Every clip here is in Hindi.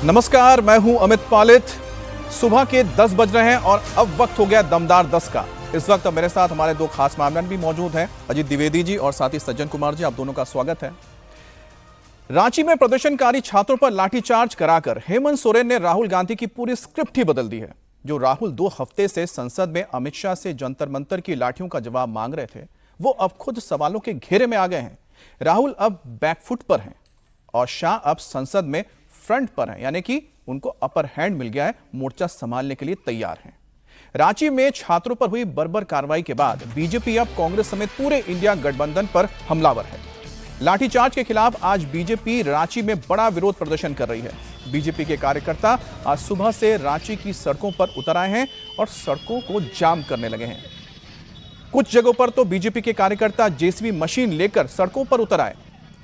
नमस्कार, मैं हूं अमित पालित। सुबह के 10 बज रहे हैं और अब वक्त हो गया दमदार 10 का। इस वक्त मेरे साथ हमारे दो खास मेहमान भी मौजूद हैं, अजीत द्विवेदी जी और साथ ही सज्जन कुमार जी। आप दोनों का स्वागत है। रांची में प्रदर्शनकारी छात्रों पर लाठीचार्ज कराकर हेमंत सोरेन ने राहुल गांधी की पूरी स्क्रिप्ट ही बदल दी है। जो राहुल 2 हफ्ते से संसद में अमित शाह से जंतर मंतर की लाठियों का जवाब मांग रहे थे, वो अब खुद सवालों के घेरे में आ गए हैं। राहुल अब बैकफुट पर हैं और शाह अब संसद में फ्रंट पर हैं, यानी कि उनको अपर हैंड मिल गया है, मोर्चा संभालने के लिए तैयार हैं। रांची में छात्रों पर हुई बर्बर कार्रवाई के बाद बीजेपी अब कांग्रेस समेत पूरे इंडिया गठबंधन पर हमलावर है। लाठीचार्ज के खिलाफ आज बीजेपी रांची में बड़ा विरोध प्रदर्शन कर रही है। बीजेपी के कार्यकर्ता आज सुबह से रांची की सड़कों पर उतर आए हैं और सड़कों को जाम करने लगे हैं। कुछ जगहों पर तो बीजेपी के कार्यकर्ता जेसीबी मशीन लेकर सड़कों पर उतर आए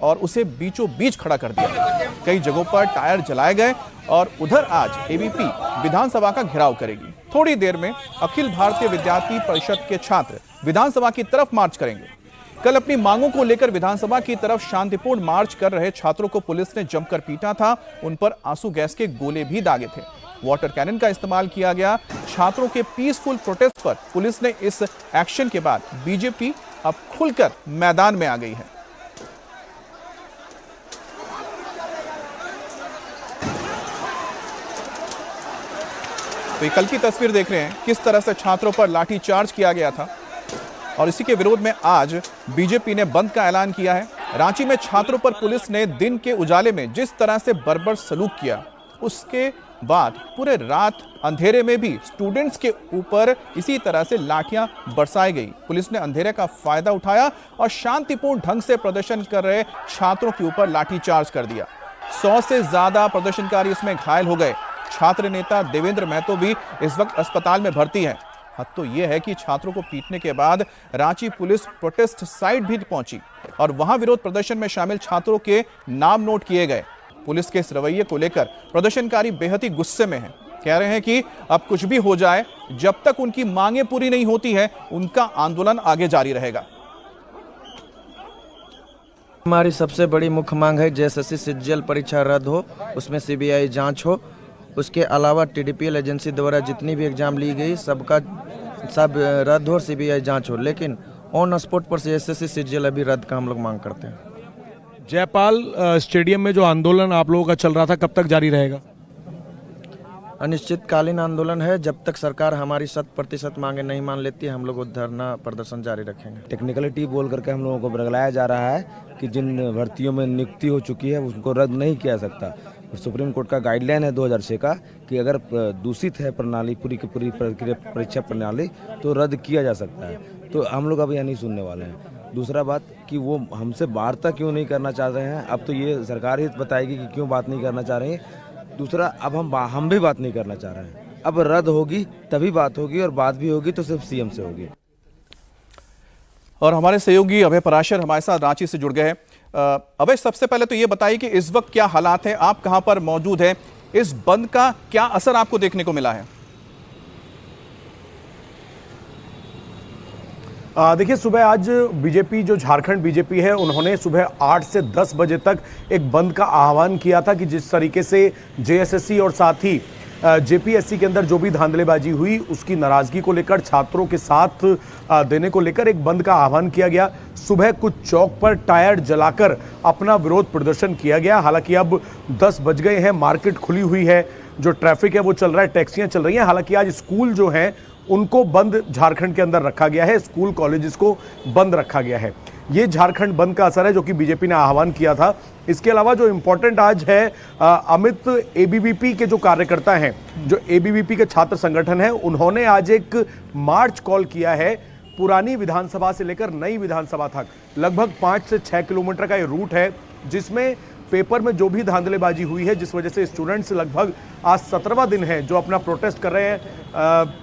और उसे बीचों बीच खड़ा कर दिया। कई जगहों पर टायर जलाए गए और उधर आज एबीपी विधानसभा का घेराव करेगी। थोड़ी देर में अखिल भारतीय विद्यार्थी परिषद के छात्र विधानसभा की तरफ मार्च करेंगे। कल अपनी मांगों को लेकर विधानसभा की तरफ शांतिपूर्ण मार्च कर रहे छात्रों को पुलिस ने जमकर पीटा था। उन पर आंसू गैस के गोले भी दागे थे, वाटर कैनन का इस्तेमाल किया गया। छात्रों के पीसफुल प्रोटेस्ट पर पुलिस ने इस एक्शन के बाद बीजेपी अब खुलकर मैदान में आ गई है। तो ये कल की तस्वीर देख रहे हैं, किस तरह से छात्रों पर लाठीचार्ज किया गया था और इसी के विरोध में आज बीजेपी ने बंद का ऐलान किया है। रांची में छात्रों पर पुलिस ने दिन के उजाले में जिस तरह से बर्बर सलूक किया, उसके बाद पूरे रात अंधेरे में भी स्टूडेंट्स के ऊपर इसी तरह से लाठियां बरसाई गई। पुलिस ने अंधेरे का फायदा उठाया और शांतिपूर्ण ढंग से प्रदर्शन कर रहे छात्रों के ऊपर लाठीचार्ज कर दिया। 100 से ज्यादा प्रदर्शनकारी इसमें घायल हो गए। छात्र नेता देवेंद्र महतो भी इस वक्त अस्पताल में भर्ती है। हद तो यह है कि छात्रों को पीटने के बाद रांची पुलिस प्रोटेस्ट साइट भी पहुंची और वहां विरोध प्रदर्शन में शामिल छात्रों के नाम नोट किए गए। पुलिस के इस रवैये को लेकर प्रदर्शनकारी बेहद ही गुस्से में हैं। कह रहे हैं कि अब कुछ भी हो जाए, जब तक उनकी मांगें पूरी नहीं होती है, उनका आंदोलन आगे जारी रहेगा। हमारी सबसे बड़ी मुख्य मांग है जेएसएससी सीजीएल परीक्षा रद्द हो, उसमें सीबीआई जांच हो। उसके अलावा टीडीपीएल एजेंसी द्वारा जितनी भी एग्जाम ली गई सब रद्द हो, सीबीआई जांच हो। लेकिन ऑन स्पॉट पर जेएसएससी सीजीएल अभी रद्द का हम लोग मांग करते हैं। जयपाल स्टेडियम में जो आंदोलन आप लोगों का चल रहा था, कब तक जारी रहेगा? अनिश्चितकालीन आंदोलन है। जब तक सरकार हमारी 100% मांगे नहीं मान लेती है, हम लोग धरना प्रदर्शन जारी रखेंगे। टेक्निकलिटी बोल करके हम लोगों को बरगलाया जा रहा है कि जिन भर्तियों में नियुक्ति हो चुकी है उसको रद्द नहीं किया सकता। सुप्रीम कोर्ट का गाइडलाइन है 2006 का कि अगर दूषित है प्रणाली, पूरी की पूरी परीक्षा प्रणाली, तो रद्द किया जा सकता है। तो हम लोग अब यह नहीं सुनने वाले हैं। दूसरा बात कि वो हमसे वार्ता क्यों नहीं करना चाह रहे हैं, अब तो ये सरकार ही बताएगी कि क्यों बात नहीं करना चाह रही है। दूसरा, अब हम भी बात नहीं करना चाह रहे हैं। अब रद्द होगी तभी बात होगी, और बात भी होगी तो सिर्फ सीएम से होगी। और हमारे सहयोगी अभय पराशर हमारे साथ रांची से जुड़ गए हैं। अभय, सबसे पहले तो ये बताइए कि इस वक्त क्या हालात हैं, आप कहां पर मौजूद हैं, इस बंद का क्या असर आपको देखने को मिला है? देखिए, सुबह आज बीजेपी, जो झारखंड बीजेपी है, उन्होंने सुबह 8 से 10 बजे तक एक बंद का आह्वान किया था कि जिस तरीके से जेएसएससी और साथ ही जेपीएससी के अंदर जो भी धांधलेबाजी हुई, उसकी नाराजगी को लेकर, छात्रों के साथ देने को लेकर एक बंद का आह्वान किया गया। सुबह कुछ चौक पर टायर जलाकर अपना विरोध प्रदर्शन किया गया। हालांकि अब 10 बज गए हैं, मार्केट खुली हुई है, जो ट्रैफिक है वो चल रहा है, टैक्सियां चल रही हैं। हालांकि आज स्कूल जो हैं उनको बंद झारखंड के अंदर रखा गया है, स्कूल कॉलेजेस को बंद रखा गया है। ये झारखंड बंद का असर है जो कि बीजेपी ने आह्वान किया था। इसके अलावा जो इंपॉर्टेंट आज है, अमित, एबीवीपी के जो कार्यकर्ता हैं, जो एबीवीपी के छात्र संगठन है, उन्होंने आज एक मार्च कॉल किया है पुरानी विधानसभा से लेकर नई विधानसभा तक। लगभग 5 से 6 किलोमीटर का ये रूट है, जिसमें पेपर में जो भी धांधलेबाजी हुई है, जिस वजह से स्टूडेंट्स लगभग आज 17वां दिन है जो अपना प्रोटेस्ट कर रहे हैं,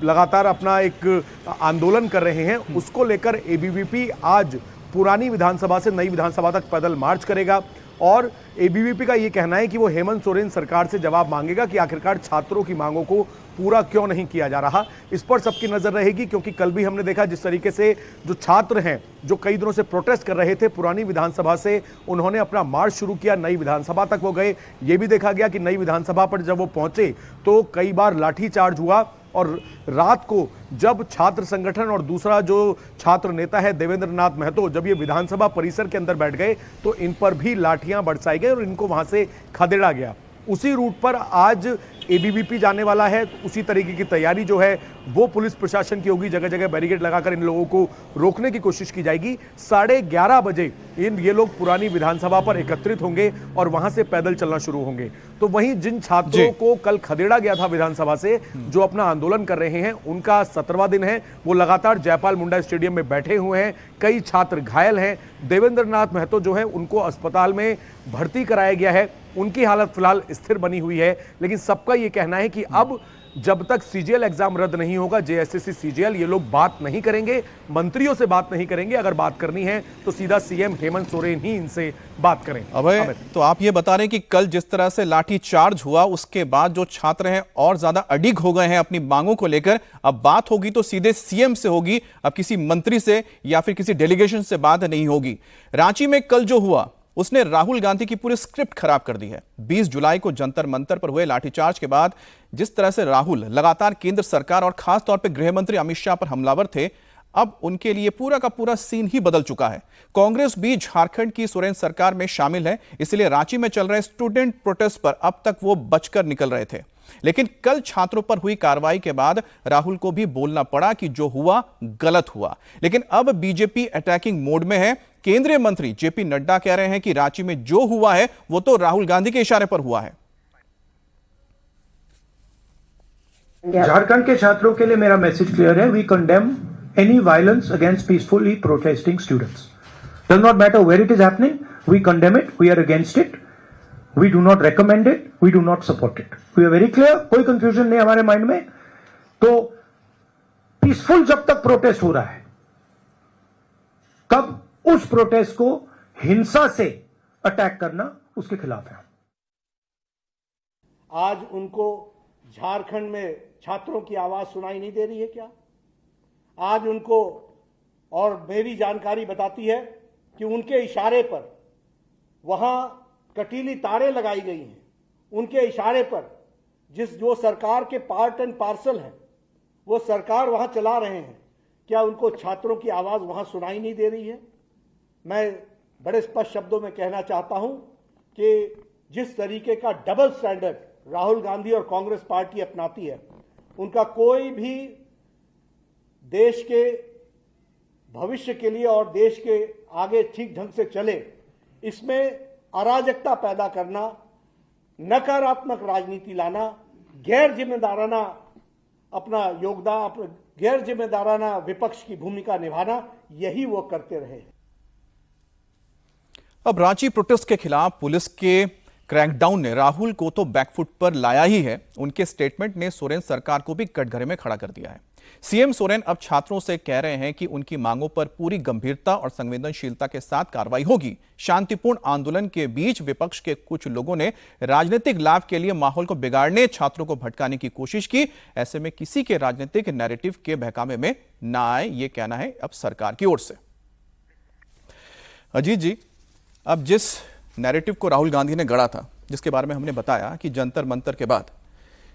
लगातार अपना एक आंदोलन कर रहे हैं, उसको लेकर एबीवीपी आज पुरानी विधानसभा से नई विधानसभा तक पैदल मार्च करेगा और एबीवीपी का यह कहना है कि वो हेमंत सोरेन सरकार से जवाब मांगेगा कि आखिरकार छात्रों की मांगों को पूरा क्यों नहीं किया जा रहा। इस पर सबकी नजर रहेगी, क्योंकि कल भी हमने देखा जिस तरीके से जो छात्र हैं जो कई दिनों से प्रोटेस्ट कर रहे थे, पुरानी विधानसभा से उन्होंने अपना मार्च शुरू किया, नई विधानसभा तक वो गए। ये भी देखा गया कि नई विधानसभा पर जब वो पहुंचे तो कई बार लाठीचार्ज हुआ, और रात को जब छात्र संगठन और दूसरा जो छात्र नेता है देवेंद्र नाथ महतो, जब ये विधानसभा परिसर के अंदर बैठ गए तो इन पर भी लाठियां बरसाई गई और इनको वहां से खदेड़ा गया। उसी रूट पर आज एबीवीपी जाने वाला है। उसी तरीके की तैयारी जो है वो पुलिस प्रशासन की होगी, जगह जगह बैरिकेड लगाकर इन लोगों को रोकने की कोशिश की जाएगी। 11:30 बजे ये लोग पुरानी विधानसभा पर एकत्रित होंगे और वहां से पैदल चलना शुरू होंगे। तो वहीं जिन छात्रों को कल खदेड़ा गया था विधानसभा से, जो अपना आंदोलन कर रहे हैं, उनका 17वां दिन है, वो लगातार जयपाल मुंडा स्टेडियम में बैठे हुए हैं। कई छात्र घायल हैं। देवेंद्र नाथ महतो जो है उनको अस्पताल में भर्ती कराया गया है, उनकी हालत फिलहाल स्थिर बनी हुई है। लेकिन सबका यह कहना है कि अब जब तक सीजीएल एग्जाम रद्द नहीं होगा, जेएसएससी सीजीएल, ये लोग बात नहीं करेंगे, मंत्रियों से बात नहीं करेंगे। अगर बात करनी है तो सीधा सीएम हेमंत सोरेन ही इनसे बात करें। अबे तो आप ये बता रहे हैं कि कल जिस तरह से लाठी चार्ज हुआ, उसके बाद जो छात्र हैं और ज्यादा अडिग हो गए हैं अपनी मांगों को लेकर। अब बात होगी तो सीधे सीएम से होगी, अब किसी मंत्री से या फिर किसी डेलीगेशन से बात नहीं होगी। रांची में कल जो हुआ उसने राहुल गांधी की पूरी स्क्रिप्ट खराब कर दी है। 20 जुलाई को जंतर मंतर पर हुए लाठीचार्ज के बाद जिस तरह से राहुल लगातार केंद्र सरकार और खास तौर पर गृह मंत्री अमित शाह पर हमलावर थे, अब उनके लिए पूरा का पूरा सीन ही बदल चुका है। कांग्रेस भी झारखंड की सोरेन सरकार में शामिल है, इसलिए रांची में चल रहे स्टूडेंट प्रोटेस्ट पर अब तक वो बचकर निकल रहे थे। लेकिन कल छात्रों पर हुई कार्रवाई के बाद राहुल को भी बोलना पड़ा कि जो हुआ गलत हुआ। लेकिन अब बीजेपी अटैकिंग मोड में है। केंद्रीय मंत्री जेपी नड्डा कह रहे हैं कि रांची में जो हुआ है वो तो राहुल गांधी के इशारे पर हुआ है। झारखंड के छात्रों के लिए मेरा मैसेज क्लियर है। We condemn any violence against peacefully protesting students. Does not matter where it is happening, we condemn it, we are against it, we do not recommend it, we do not support it. We are very clear, कोई कंफ्यूजन नहीं हमारे माइंड में। तो पीसफुल जब तक प्रोटेस्ट हो रहा है, कब उस प्रोटेस्ट को हिंसा से अटैक करना, उसके खिलाफ है। आज उनको झारखंड में छात्रों की आवाज सुनाई नहीं दे रही है क्या? आज उनको, और मेरी जानकारी बताती है कि उनके इशारे पर वहां कटीली तारें लगाई गई हैं। उनके इशारे पर जो सरकार के पार्ट एंड पार्सल हैं, वो सरकार वहां चला रहे हैं। क्या उनको छात्रों की आवाज वहां सुनाई नहीं दे रही है? मैं बड़े स्पष्ट शब्दों में कहना चाहता हूं कि जिस तरीके का डबल स्टैंडर्ड राहुल गांधी और कांग्रेस पार्टी अपनाती है, उनका कोई भी देश के भविष्य के लिए और देश के आगे ठीक ढंग से चले, इसमें अराजकता पैदा करना, नकारात्मक राजनीति लाना, गैर जिम्मेदाराना अपना योगदान, गैर जिम्मेदाराना विपक्ष की भूमिका निभाना, यही वो करते रहे। अब रांची प्रोटेस्ट के खिलाफ पुलिस के क्रैकडाउन ने राहुल को तो बैकफुट पर लाया ही है। उनके स्टेटमेंट ने सोरेन सरकार को भी कटघरे में खड़ा कर दिया है। सीएम सोरेन अब छात्रों से कह रहे हैं कि उनकी मांगों पर पूरी गंभीरता और संवेदनशीलता के साथ कार्रवाई होगी। शांतिपूर्ण आंदोलन के बीच विपक्ष के कुछ लोगों ने राजनीतिक लाभ के लिए माहौल को बिगाड़ने, छात्रों को भटकाने की कोशिश की। ऐसे में किसी के राजनीतिक नैरेटिव के बहकावे में ना आए, ये कहना है अब सरकार की ओर से। अजीत जी, अब जिस नैरेटिव को राहुल गांधी ने गढ़ा था, जिसके बारे में हमने बताया कि जंतर मंतर के बाद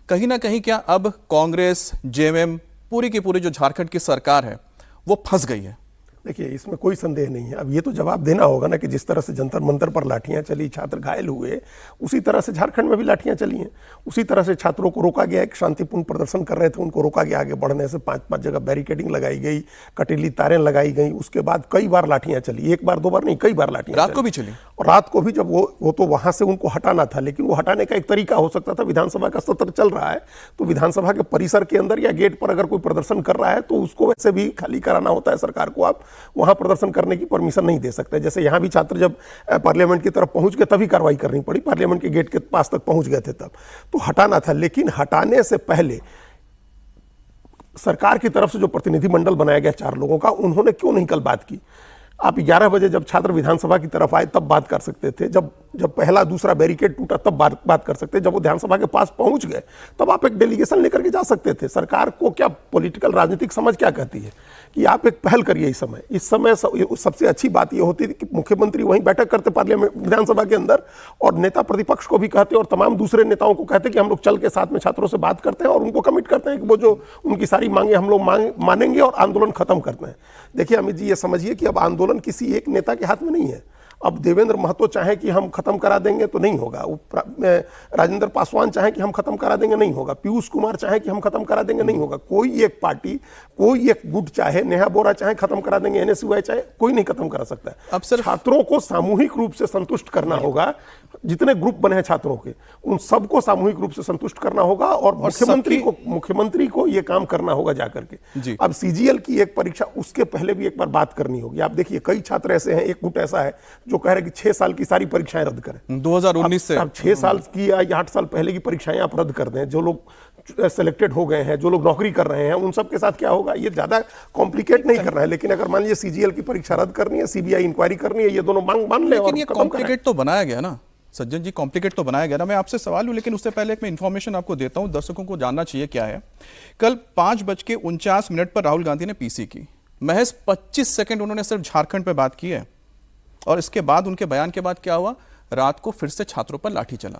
कहीं ना कहीं क्या अब कांग्रेस, जेएमएम, पूरी की पूरी जो झारखंड की सरकार है वो फंस गई है? देखिए, इसमें कोई संदेह नहीं है। अब ये तो जवाब देना होगा ना कि जिस तरह से जंतर मंतर पर लाठियां चली, छात्र घायल हुए, उसी तरह से झारखंड में भी लाठियां चली हैं। उसी तरह से छात्रों को रोका गया। एक शांतिपूर्ण प्रदर्शन कर रहे थे, उनको रोका गया आगे बढ़ने से। 5-5 जगह बैरिकेडिंग लगाई गई, कटीली तारें लगाई गई। उसके बाद कई बार लाठियां चली, एक बार दो बार नहीं, कई बार लाठियां रात को भी चली। और रात को भी जब वो तो वहां से उनको हटाना था, लेकिन वो हटाने का एक तरीका हो सकता था। विधानसभा का सत्र चल रहा है तो विधानसभा के परिसर के अंदर या गेट पर अगर कोई प्रदर्शन कर रहा है तो उसको वैसे भी खाली कराना होता है सरकार को। आप वहां प्रदर्शन करने की परमिशन नहीं दे सकते। जैसे यहां भी छात्र जब पार्लियामेंट की तरफ पहुंच गए तभी कार्रवाई करनी पड़ी, पार्लियामेंट के गेट के पास तक पहुंच गए थे तब तो हटाना था। लेकिन हटाने से पहले सरकार की तरफ से जो प्रतिनिधिमंडल बनाया गया 4 लोगों का, उन्होंने क्यों नहीं कल बात की? आप 11 बजे जब छात्र विधानसभा की तरफ आए तब बात कर सकते थे। जब जब पहला दूसरा बैरिकेड टूटा तब बात कर सकते हैं। जब वो विधानसभा के पास पहुंच गए तब आप एक डेलीगेशन लेकर के जा सकते थे। सरकार को क्या पॉलिटिकल राजनीतिक समझ क्या कहती है कि आप एक पहल करिए। इस समय सबसे अच्छी बात ये होती थी कि मुख्यमंत्री वहीं बैठक करते पार्लियामेंट विधानसभा के अंदर, और नेता प्रतिपक्ष को भी कहते और तमाम दूसरे नेताओं को कहते कि हम लोग चल के साथ में छात्रों से बात करते हैं और उनको कमिट करते हैं कि वो जो उनकी सारी मांगे हम लोग मानेंगे और आंदोलन खत्म करते हैं। देखिए अमित जी, ये समझिए कि अब आंदोलन किसी एक नेता के हाथ में नहीं है। अब देवेंद्र महतो चाहे कि हम खत्म करा देंगे तो नहीं होगा, राजेंद्र पासवान चाहे कि हम खत्म करा देंगे नहीं होगा, पीयूष कुमार चाहे कि हम खत्म करा देंगे नहीं होगा, कोई एक पार्टी, कोई एक गुट चाहे, नेहा बोरा चाहे खत्म करा देंगे, एनएसयूआई चाहे, कोई नहीं खत्म करा सकता है। अब सिर्फ छात्रों को सामूहिक रूप से संतुष्ट करना होगा। जितने ग्रुप बने हैं छात्रों के, उन सबको सामूहिक रूप से संतुष्ट करना होगा और मुख्यमंत्री को यह काम करना होगा जाकर के। अब सीजीएल की एक परीक्षा, उसके पहले भी एक बार बात करनी होगी। आप देखिए कई छात्र ऐसे हैं, एक गुट ऐसा है जो कह रहे हैं कि 6 साल की सारी परीक्षाएं रद्द करें 2019 से। अब 6 साल की या 8 साल पहले की परीक्षाएं आप रद्द कर दें। जो लोग सेलेक्टेड हो गए हैं, जो लोग नौकरी कर रहे हैं, उन सब के साथ क्या होगा, ये ज्यादा कॉम्प्लिकेट नहीं करना है। लेकिन अगर मान लीजिए सीजीएल की परीक्षा रद्द करनी है, सीबीआई इंक्वायरी करनी है, ये दोनों मांग मान ले। लेकिन ये कॉम्प्लिकेट तो बनाया गया ना सज्जन जी, कॉम्प्लिकेट तो बनाया गया ना। मैं आपसे सवाल हूं, लेकिन उससे पहले एक मैं इन्फॉर्मेशन आपको देता हूं, दर्शकों को जानना चाहिए क्या है। कल 5:49 पर राहुल गांधी ने पीसी की, महज 25 सेकंड उन्होंने सिर्फ झारखंड पे बात की है, और इसके बाद उनके बयान के बाद क्या हुआ, रात को फिर से छात्रों पर लाठी चला।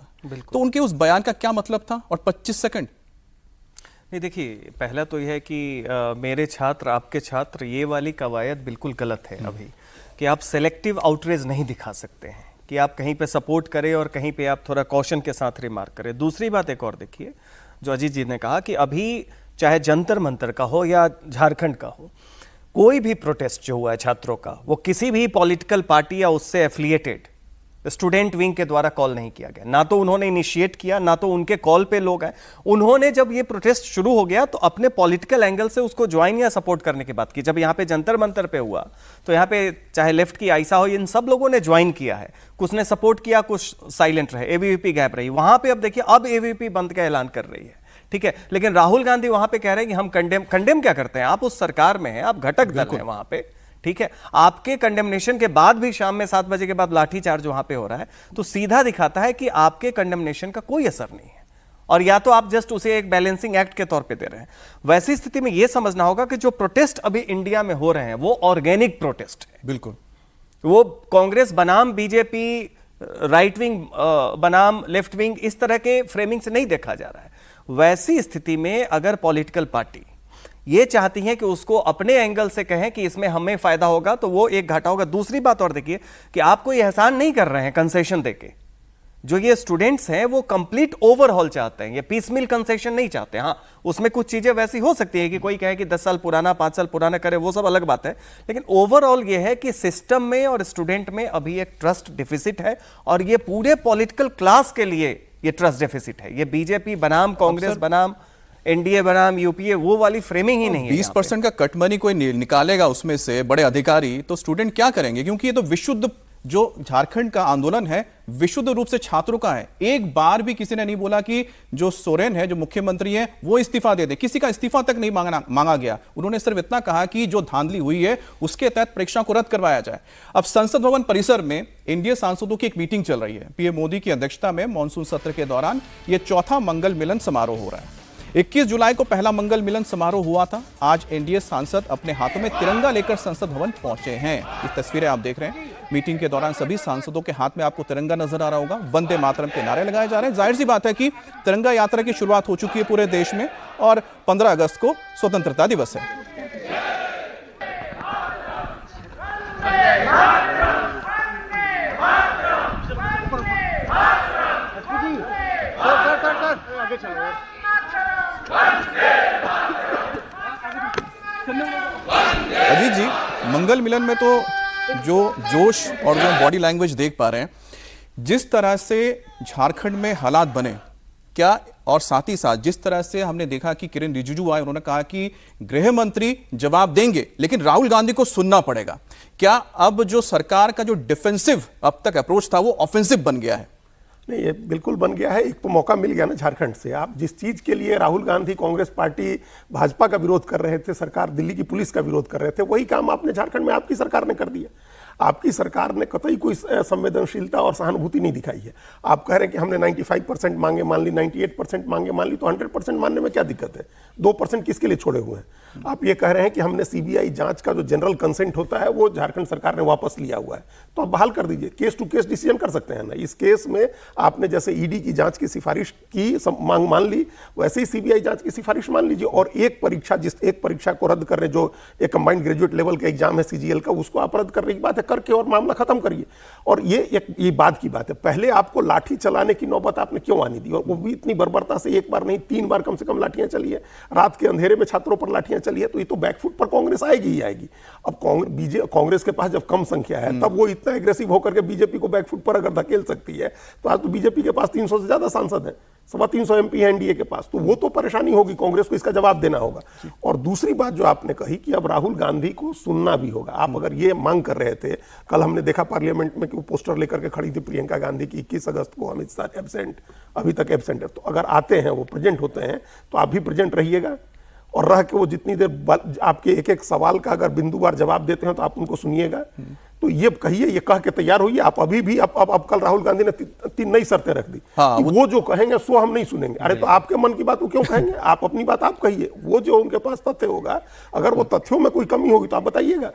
तो उनके उस बयान का क्या मतलब था, और 25 सेकंड? नहीं, देखिए पहला तो यह है कि मेरे छात्र, आपके छात्र, ये वाली कवायद बिल्कुल गलत है अभी, कि आप सेलेक्टिव आउटरीच नहीं दिखा सकते हैं कि आप कहीं पे सपोर्ट करें और कहीं पे आप थोड़ा कॉशन के साथ रिमार्क करें। दूसरी बात एक और देखिए, जो अजीत जी ने कहा कि अभी चाहे जंतर मंतर का हो या झारखंड का हो, कोई भी प्रोटेस्ट जो हुआ है छात्रों का, वो किसी भी पॉलिटिकल पार्टी या उससे एफिलिएटेड स्टूडेंट विंग के द्वारा कॉल नहीं किया गया। ना तो उन्होंने इनिशिएट किया, ना तो उनके कॉल पे लोग आए। उन्होंने जब ये प्रोटेस्ट शुरू हो गया तो अपने पॉलिटिकल एंगल से उसको ज्वाइन या सपोर्ट करने की बात की। जब यहाँ पे जंतर मंतर पे हुआ तो यहाँ पे चाहे लेफ्ट की आयशा हो, इन सब लोगों ने ज्वाइन किया है। कुछ ने सपोर्ट किया, कुछ साइलेंट रहे, एबीवीपी गैप रही। वहां पे अब देखिए, अब एबीवीपी बंद का ऐलान कर रही है, ठीक है, लेकिन राहुल गांधी वहां पे कह रहे हैं कि हम कंडेम क्या करते हैं, आप उस सरकार में हैं, आप घटक दल हैं वहां पे, ठीक है। आपके कंडेमनेशन के बाद भी शाम में 7 बजे के बाद लाठीचार्ज वहां पे हो रहा है, तो सीधा दिखाता है कि आपके कंडेमनेशन का कोई असर नहीं है, और या तो आप जस्ट उसे एक बैलेंसिंग एक्ट के तौर पे दे रहे हैं। वैसी स्थिति में यह समझना होगा कि जो प्रोटेस्ट अभी इंडिया में हो रहे हैं वो ऑर्गेनिक प्रोटेस्ट है। बिल्कुल, वो कांग्रेस बनाम बीजेपी, राइट विंग बनाम लेफ्ट विंग, इस तरह के फ्रेमिंग से नहीं देखा जा रहा है। वैसी स्थिति में अगर पॉलिटिकल पार्टी ये चाहती हैं कि उसको अपने एंगल से कहें कि इसमें हमें फायदा होगा, तो वो एक घाटा होगा। दूसरी बात और देखिए कि आपको ये एहसान नहीं कर रहे हैं कंसेशन देके। जो ये स्टूडेंट्स हैं वो कंप्लीट ओवरहॉल चाहते हैं, ये पीसमिल कंसेशन नहीं चाहते। हाँ, उसमें कुछ चीजें वैसी हो सकती है कि कोई कहे कि 10 साल पुराना, 5 साल पुराना करे, वो सब अलग बात है, लेकिन ओवरऑल ये है कि सिस्टम में और स्टूडेंट में अभी एक ट्रस्ट डिफिसिट है, और ये पूरे पॉलिटिकल क्लास के लिए ये ट्रस्ट डिफिसिट है। ये बीजेपी बनाम कांग्रेस बनाम एनडीए बनाम यूपीए वो वाली फ्रेमिंग ही नहीं है। 20% का कट मनी कोई निकालेगा उसमें से बड़े अधिकारी, तो स्टूडेंट क्या करेंगे? क्योंकि ये तो विशुद्ध, जो झारखंड का आंदोलन है विशुद्ध रूप से छात्रों का है। एक बार भी किसी ने नहीं बोला कि जो सोरेन है, जो मुख्यमंत्री है, वो इस्तीफा दे दे। किसी का इस्तीफा तक नहीं मांगा गया। उन्होंने सिर्फ इतना कहा कि जो धांधली हुई है उसके तहत परीक्षा को रद्द करवाया जाए। अब संसद भवन परिसर में एनडीए सांसदों की एक मीटिंग चल रही है। पीएम मोदी की अध्यक्षता में मॉनसून सत्र के दौरान यह चौथा मंगल मिलन समारोह हो रहा है। 21 जुलाई को पहला मंगल मिलन समारोह हुआ था। आज एनडीए सांसद अपने हाथों में तिरंगा लेकर संसद भवन पहुंचे हैं। ये तस्वीरें आप देख रहे हैं। मीटिंग के दौरान सभी सांसदों के हाथ में आपको तिरंगा नजर आ रहा होगा। वंदे मातरम के नारे लगाए जा रहे हैं। जाहिर सी बात है कि तिरंगा यात्रा की शुरुआत हो चुकी है पूरे देश में, और 15 अगस्त को स्वतंत्रता दिवस है। अजीत जी, मंगल मिलन में तो जो जोश और जो बॉडी लैंग्वेज देख पा रहे हैं, जिस तरह से झारखंड में हालात बने, क्या, और साथ ही साथ जिस तरह से हमने देखा कि किरेन रिजिजू आए, उन्होंने कहा कि गृह मंत्री जवाब देंगे लेकिन राहुल गांधी को सुनना पड़ेगा। क्या अब जो सरकार का जो डिफेंसिव अब तक अप्रोच था वो ऑफेंसिव बन गया है? नहीं, ये बिल्कुल बन गया है। एक तो मौका मिल गया ना झारखंड से। आप जिस चीज के लिए राहुल गांधी, कांग्रेस पार्टी, भाजपा का विरोध कर रहे थे, सरकार दिल्ली की पुलिस का विरोध कर रहे थे, वही काम आपने झारखंड में आपकी सरकार ने कर दिया। आपकी सरकार ने कतई कोई संवेदनशीलता और सहानुभूति नहीं दिखाई है। आप कह रहे हैं कि हमने 95% मांगे मान ली, 98% मांगे मान ली, तो 100% मानने में क्या दिक्कत है? 2% किसके लिए छोड़े हुए हैं? आप ये कह रहे हैं कि हमने सीबीआई जांच का जो जनरल कंसेंट होता है वो झारखंड सरकार ने वापस लिया हुआ है, तो आप बहाल कर दीजिए। केस टू केस डिसीजन कर सकते हैं ना। इस केस में आपने जैसे ईडी की जांच की सिफारिश की मांग मान ली, वैसे ही सीबीआई जांच की सिफारिश मान लीजिए। और एक परीक्षा को रद्द करने, जो एक कंबाइंड ग्रेजुएट लेवल का एग्जाम है सीजीएल का, उसको आप रद्द करने की बात है करके और मामला खत्म करिए। और ये बात की बात है। पहले आपको लाठी चलाने की नौबत आपने क्यों आनी दी? और वो भी इतनी बर्बरता से, एक बार नहीं 3 बार कम से कम लाठियां चली है। रात के अंधेरे में छात्रों पर लाठियां चली है, तो ये तो बैकफुट पर कांग्रेस आएगी ही आएगी। अब कांग्रेस के पास जब कम संख्या है तब वो इतना एग्रेसिव होकर के बीजेपी को बैकफुट पर अगर धकेल सकती है, तो आज तो बीजेपी के पास 300 से ज्यादा सांसद हैं, 325 एमपी है एनडीए के पास, तो वो तो परेशानी होगी, कांग्रेस को इसका जवाब देना होगा। और दूसरी बात जो आपने कही कि अब राहुल गांधी को सुनना भी होगा। आप अगर ये मांग कर रहे थे, कल हमने देखा पार्लियामेंट में कि वो पोस्टर लेकर के खड़ी थी प्रियंका गांधी की 21 अगस्त को अमित शाह एब्सेंट, अभी तक एब्सेंट है। तो अगर आते हैं, वो प्रेजेंट होते हैं, तो आप भी प्रेजेंट रहिएगा और रह के वो जितनी देर आपके एक एक सवाल का अगर बिंदुवार जवाब देते हैं तो आप उनको सुनिएगा। तो ये कहिए, ये कह के तैयार होइए आप अभी भी। अब कल राहुल गांधी ने 3 नई शर्तें रख दी। हाँ, वो जो कहेंगे सो हम नहीं सुनेंगे। अरे तो आपके मन की बात वो क्यों कहेंगे? आप अपनी बात आप कहिए, वो जो उनके पास तथ्य होगा, अगर वो तथ्यों में कोई कमी होगी तो आप बताइएगा।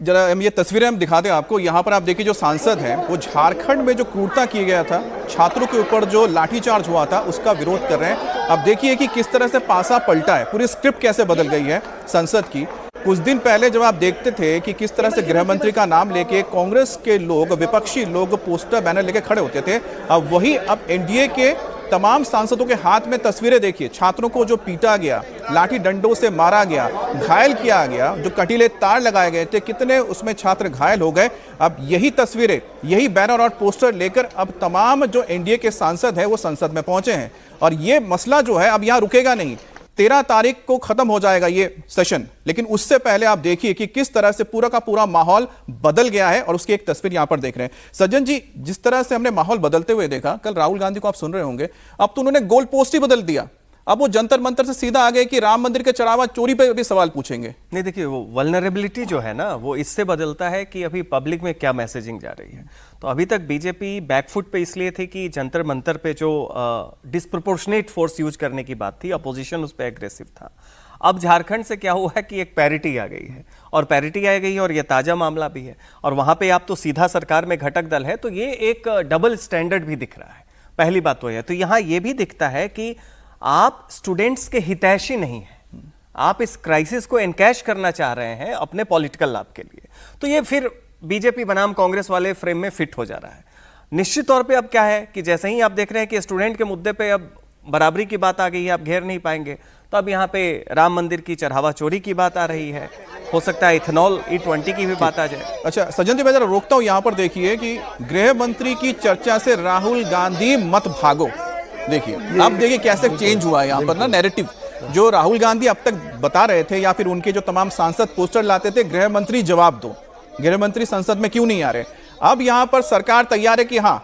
जरा ये तस्वीरें हम दिखाते हैं आपको। यहाँ पर आप देखिए, जो सांसद हैं वो झारखंड में जो क्रूरता किया गया था, छात्रों के ऊपर जो लाठीचार्ज हुआ था, उसका विरोध कर रहे हैं। अब देखिए कि किस तरह से पासा पलटा है, पूरी स्क्रिप्ट कैसे बदल गई है संसद की। कुछ दिन पहले जब आप देखते थे कि किस तरह से गृह मंत्री का नाम लेके कांग्रेस के लोग, विपक्षी लोग पोस्टर बैनर लेके खड़े होते थे, अब वही अब एनडीए के तमाम सांसदों के हाथ में तस्वीरें देखिए। छात्रों को जो पीटा गया, लाठी डंडों से मारा गया, घायल किया गया, जो कटीले तार लगाए गए थे, कितने उसमें छात्र घायल हो गए। अब यही तस्वीरें, यही बैनर और पोस्टर लेकर अब तमाम जो एनडीए के सांसद हैं वो संसद में पहुंचे हैं। और ये मसला जो है अब यहां रुकेगा नहीं। 13 तारीख को खत्म हो जाएगा ये सेशन, लेकिन उससे पहले आप देखिए कि किस तरह से पूरा का पूरा माहौल बदल गया है। और उसकी एक तस्वीर यहां पर देख रहे हैं सज्जन जी। जिस तरह से हमने माहौल बदलते हुए देखा, कल राहुल गांधी को आप सुन रहे होंगे, अब तो उन्होंने गोल पोस्ट ही बदल दिया। अब वो जंतर मंतर से सीधा आ गए कि राम मंदिर के चढ़ावा चोरी पे भी सवाल पूछेंगे। नहीं, देखिए, वो वल्नरेबिलिटी जो है ना, वो इससे बदलता है कि अभी पब्लिक में क्या मैसेजिंग जा रही है। तो अभी तक बीजेपी बैकफुट पे इसलिए थी कि जंतर मंतर पे जो डिस्प्रोपोर्शनेट फोर्स यूज करने की बात थी, अपोजिशन उस पर एग्रेसिव था। अब झारखंड से क्या हुआ है कि एक पैरिटी आ गई है, और पैरिटी आ गई है, और ये ताजा मामला भी है। और वहां पे आप तो सीधा सरकार में घटक दल है, तो ये एक डबल स्टैंडर्ड भी दिख रहा है। पहली बात तो यह, तो यहां ये भी दिखता है कि आप स्टूडेंट्स के हितैषी नहीं हैं, आप इस क्राइसिस को एनकैश करना चाह रहे हैं अपने पॉलिटिकल लाभ के लिए। तो ये फिर बीजेपी बनाम कांग्रेस वाले फ्रेम में फिट हो जा रहा है। निश्चित तौर पे अब क्या है कि जैसे ही आप देख रहे हैं कि स्टूडेंट के मुद्दे पे अब बराबरी की बात आ गई है, आप घेर नहीं पाएंगे, तो अब यहाँ पे राम मंदिर की चढ़ावा चोरी की बात आ रही है, हो सकता है इथेनॉल E20 की भी बात आ जाए। अच्छा सज्जन जी, मैं जरा रोकता हूं। यहां पर देखिए कि गृह मंत्री की चर्चा से राहुल गांधी मत भागो। देखिए, अब देखिए कैसे चेंज हुआ है यहाँ पर ना नैरेटिव। जो राहुल गांधी अब तक बता रहे थे, या फिर उनके जो तमाम सांसद पोस्टर लाते थे, गृह मंत्री जवाब दो, गृह मंत्री संसद में क्यों नहीं आ रहे, अब यहां पर सरकार तैयार है कि हां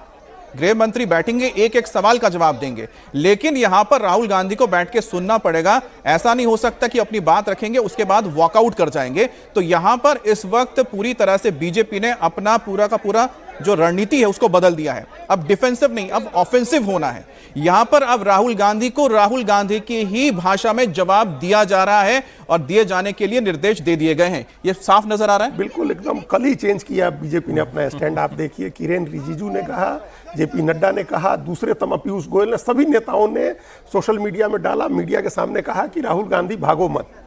गृह मंत्री बैठेंगे, एक एक सवाल का जवाब देंगे। लेकिन यहां पर राहुल गांधी को बैठ के सुनना पड़ेगा। ऐसा नहीं हो सकता कि अपनी बात रखेंगे उसके बाद वॉकआउट कर जाएंगे। तो यहां पर इस वक्त पूरी तरह से बीजेपी ने अपना पूरा का पूरा जो रणनीति है उसको बदल दिया है। अब डिफेंसिव नहीं, अब ऑफेंसिव होना है। यहां पर अब राहुल गांधी को राहुल गांधी की ही भाषा में जवाब दिया जा रहा है और दिए जाने के लिए निर्देश दे दिए गए हैं। ये साफ नजर आ रहा है। बिल्कुल, एकदम कल ही चेंज किया बीजेपी ने अपना स्टैंड। आप देखिए, किरेन रिजिजू ने कहा, जेपी नड्डा ने कहा, दूसरे तमाम पीयूष गोयल ने, सभी नेताओं ने सोशल मीडिया में डाला, मीडिया के सामने कहा कि राहुल गांधी भागो मत।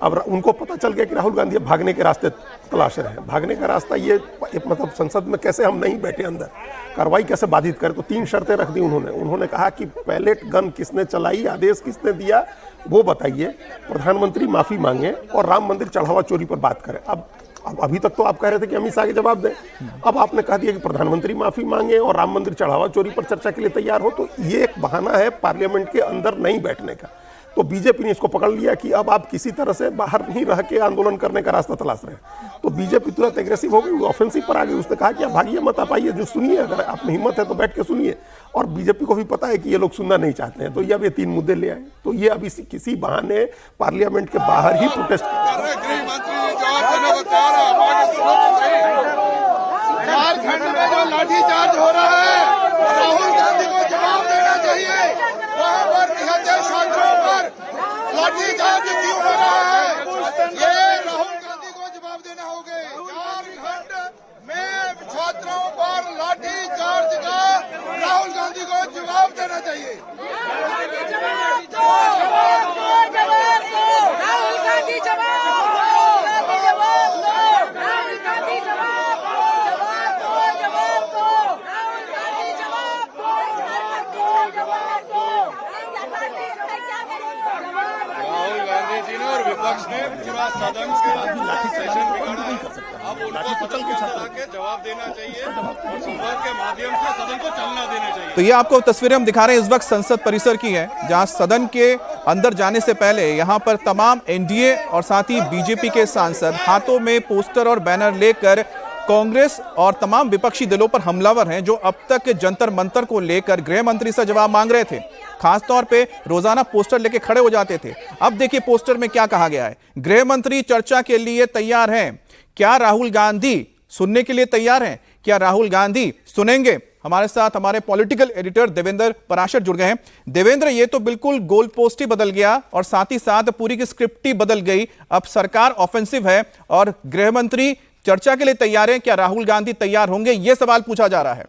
अब उनको पता चल गया कि राहुल गांधी भागने के रास्ते तलाश रहे हैं। भागने का रास्ता ये मतलब संसद में कैसे हम नहीं बैठे अंदर, कार्रवाई कैसे बाधित करें। तो 3 शर्तें रख दी उन्होंने कहा कि पैलेट गन किसने चलाई, आदेश किसने दिया, वो बताइए, प्रधानमंत्री माफी मांगे और राम मंदिर चढ़ावा चोरी पर बात करें। अब अभी तक तो आप कह रहे थे कि अमित शाह के जवाब दें, अब आपने कह दिया कि प्रधानमंत्री माफी मांगे और राम मंदिर चढ़ावा चोरी पर चर्चा के लिए तैयार हो। तो ये एक बहाना है पार्लियामेंट के अंदर नहीं बैठने का। तो बीजेपी ने इसको पकड़ लिया कि अब आप किसी तरह से बाहर नहीं रह के आंदोलन करने का रास्ता तलाश रहे हैं। तो बीजेपी तुरंत एग्रेसिव हो गई, ऑफेंसिव पर आ गई। उसने कहा कि आप भागिए मत, आप आइए, जो सुनिए, अगर आप में हिम्मत है तो बैठ के सुनिए। और बीजेपी को भी पता है कि ये लोग सुनना नहीं चाहते हैं, तो ये अब ये 3 मुद्दे ले आए। तो ये अब किसी बहाने पार्लियामेंट के बाहर ही प्रोटेस्ट झारखंड में जो लाठीचार्ज हो रहा है, राहुल गांधी को जवाब देना चाहिए। वहाँ पर निहत्थे छात्रों पर लाठीचार्ज क्यों हो रहा है, ये राहुल गांधी को जवाब देना होगा। झारखंड में छात्रों पर लाठीचार्ज का राहुल गांधी को जवाब देना चाहिए। जवाब देना चाहिए और संवाद के माध्यम से सदन को चलना देना चाहिए। तो ये आपको तस्वीरें हम दिखा रहे हैं इस वक्त संसद परिसर की है, जहां सदन के अंदर जाने से पहले यहां पर तमाम एनडीए और साथ ही बीजेपी के सांसद हाथों में पोस्टर और बैनर लेकर कांग्रेस और तमाम विपक्षी दलों पर हमलावर हैं, जो अब तक जंतर मंतर को लेकर गृह मंत्री से जवाब मांग रहे थे। खासतौर पे रोजाना पोस्टर लेके खड़े हो जाते थे। अब देखिए पोस्टर में क्या कहा गया है। गृह मंत्री चर्चा के लिए तैयार हैं। क्या राहुल गांधी सुनने के लिए तैयार हैं? क्या राहुल गांधी सुनेंगे? हमारे साथ हमारे पॉलिटिकल एडिटर देवेंद्र पराशर जुड़ गए हैं। देवेंद्र, ये तो बिल्कुल गोल पोस्ट ही बदल गया और साथ ही साथ पूरी की स्क्रिप्ट ही बदल गई। अब सरकार ऑफेंसिव है और गृह मंत्री चर्चा के लिए तैयार हैं। क्या राहुल गांधी तैयार होंगे, ये सवाल पूछा जा रहा है।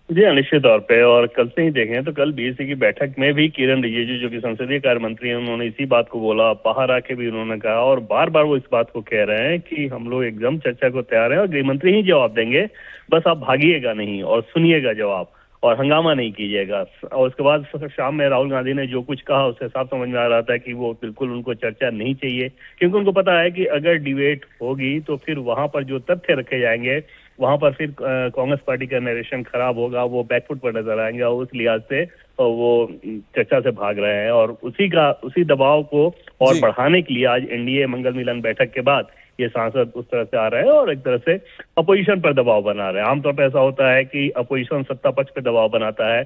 जी निश्चित तौर पे, और कल से ही देखें तो कल बीएससी की बैठक में भी किरण रिजिजू जो कि संसदीय कार्य मंत्री हैं, उन्होंने इसी बात को बोला। बाहर आके भी उन्होंने कहा और बार बार वो इस बात को कह रहे हैं कि हम लोग एकदम चर्चा को तैयार हैं और गृह मंत्री ही जवाब देंगे, बस आप भागिएगा नहीं और सुनिएगा जवाब और हंगामा नहीं कीजिएगा। और उसके बाद शाम में राहुल गांधी ने जो कुछ कहा उससे साफ समझ में आ रहा था कि वो बिल्कुल उनको चर्चा नहीं चाहिए, क्योंकि उनको पता है कि अगर डिबेट होगी तो फिर वहां पर जो तथ्य रखे जाएंगे वहां पर फिर कांग्रेस पार्टी का नरेशन खराब होगा, वो बैकफुट पर नजर आएंगे और उस लिहाज से वो चर्चा से भाग रहे हैं। और उसी दबाव को और बढ़ाने के लिए आज एनडीए मंगल मिलन बैठक के बाद ये सांसद उस तरह से आ रहे हैं और एक तरह से अपोजिशन पर दबाव बना रहे हैं। आमतौर पर ऐसा होता है कि अपोजिशन सत्ता पक्ष पे दबाव बनाता है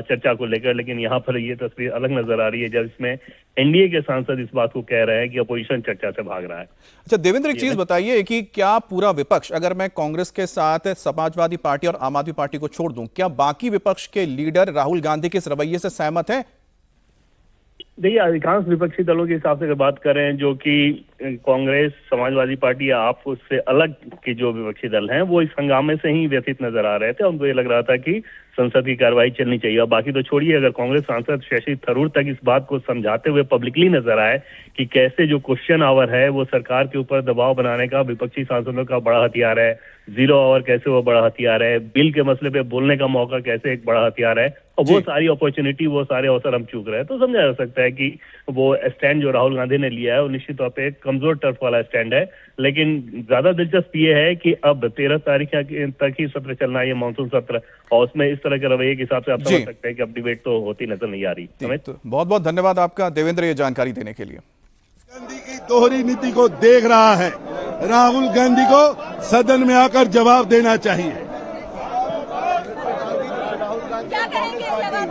चर्चा को लेकर, लेकिन यहाँ पर ये तस्वीर अलग नजर आ रही है जब इसमें एनडीए के सांसद इस बात को कह रहे हैं कि अपोजिशन चर्चा से भाग रहा है। अच्छा देवेंद्र, एक चीज बताइए कि क्या पूरा विपक्ष, अगर मैं कांग्रेस के साथ समाजवादी पार्टी और आम आदमी पार्टी को छोड़ दूं, क्या बाकी विपक्ष के लीडर राहुल गांधी के इस रवैये से सहमत हैं? देखिए, अधिकांश विपक्षी दलों के हिसाब से अगर बात करें, जो कि कांग्रेस, समाजवादी पार्टी या आप उससे अलग के जो विपक्षी दल हैं, वो इस हंगामे से ही व्यथित नजर आ रहे थे। उनको ये लग रहा था कि संसद की कार्रवाई चलनी चाहिए। और बाकी तो छोड़िए, अगर कांग्रेस सांसद शशि थरूर तक इस बात को समझाते हुए पब्लिकली नजर आए कि कैसे जो क्वेश्चन आवर है वो सरकार के ऊपर दबाव बनाने का विपक्षी सांसदों का बड़ा हथियार है, 0 आवर कैसे वो बड़ा हथियार है, बिल के मसले पे बोलने का मौका कैसे एक बड़ा हथियार है, और वो सारी अपॉर्चुनिटी, वो सारे अवसर हम चूक रहे हैं, तो समझा जा सकता है कि वो स्टैंड जो राहुल गांधी ने लिया है वो निश्चित तौर पर कमजोर टर्फ वाला स्टैंड है। लेकिन ज्यादा दिलचस्प ये है कि अब 13 तारीख तक ही सत्र चलना है, ये मानसून सत्र, और उसमें इस तरह के रवैये के हिसाब से आप समझ सकते हैं कि अब डिबेट तो होती नजर नहीं आ रही। तो बहुत बहुत धन्यवाद आपका देवेंद्र, ये जानकारी देने के लिए। गांधी की दोहरी नीति को देख रहा है, राहुल गांधी को सदन में आकर जवाब देना चाहिए।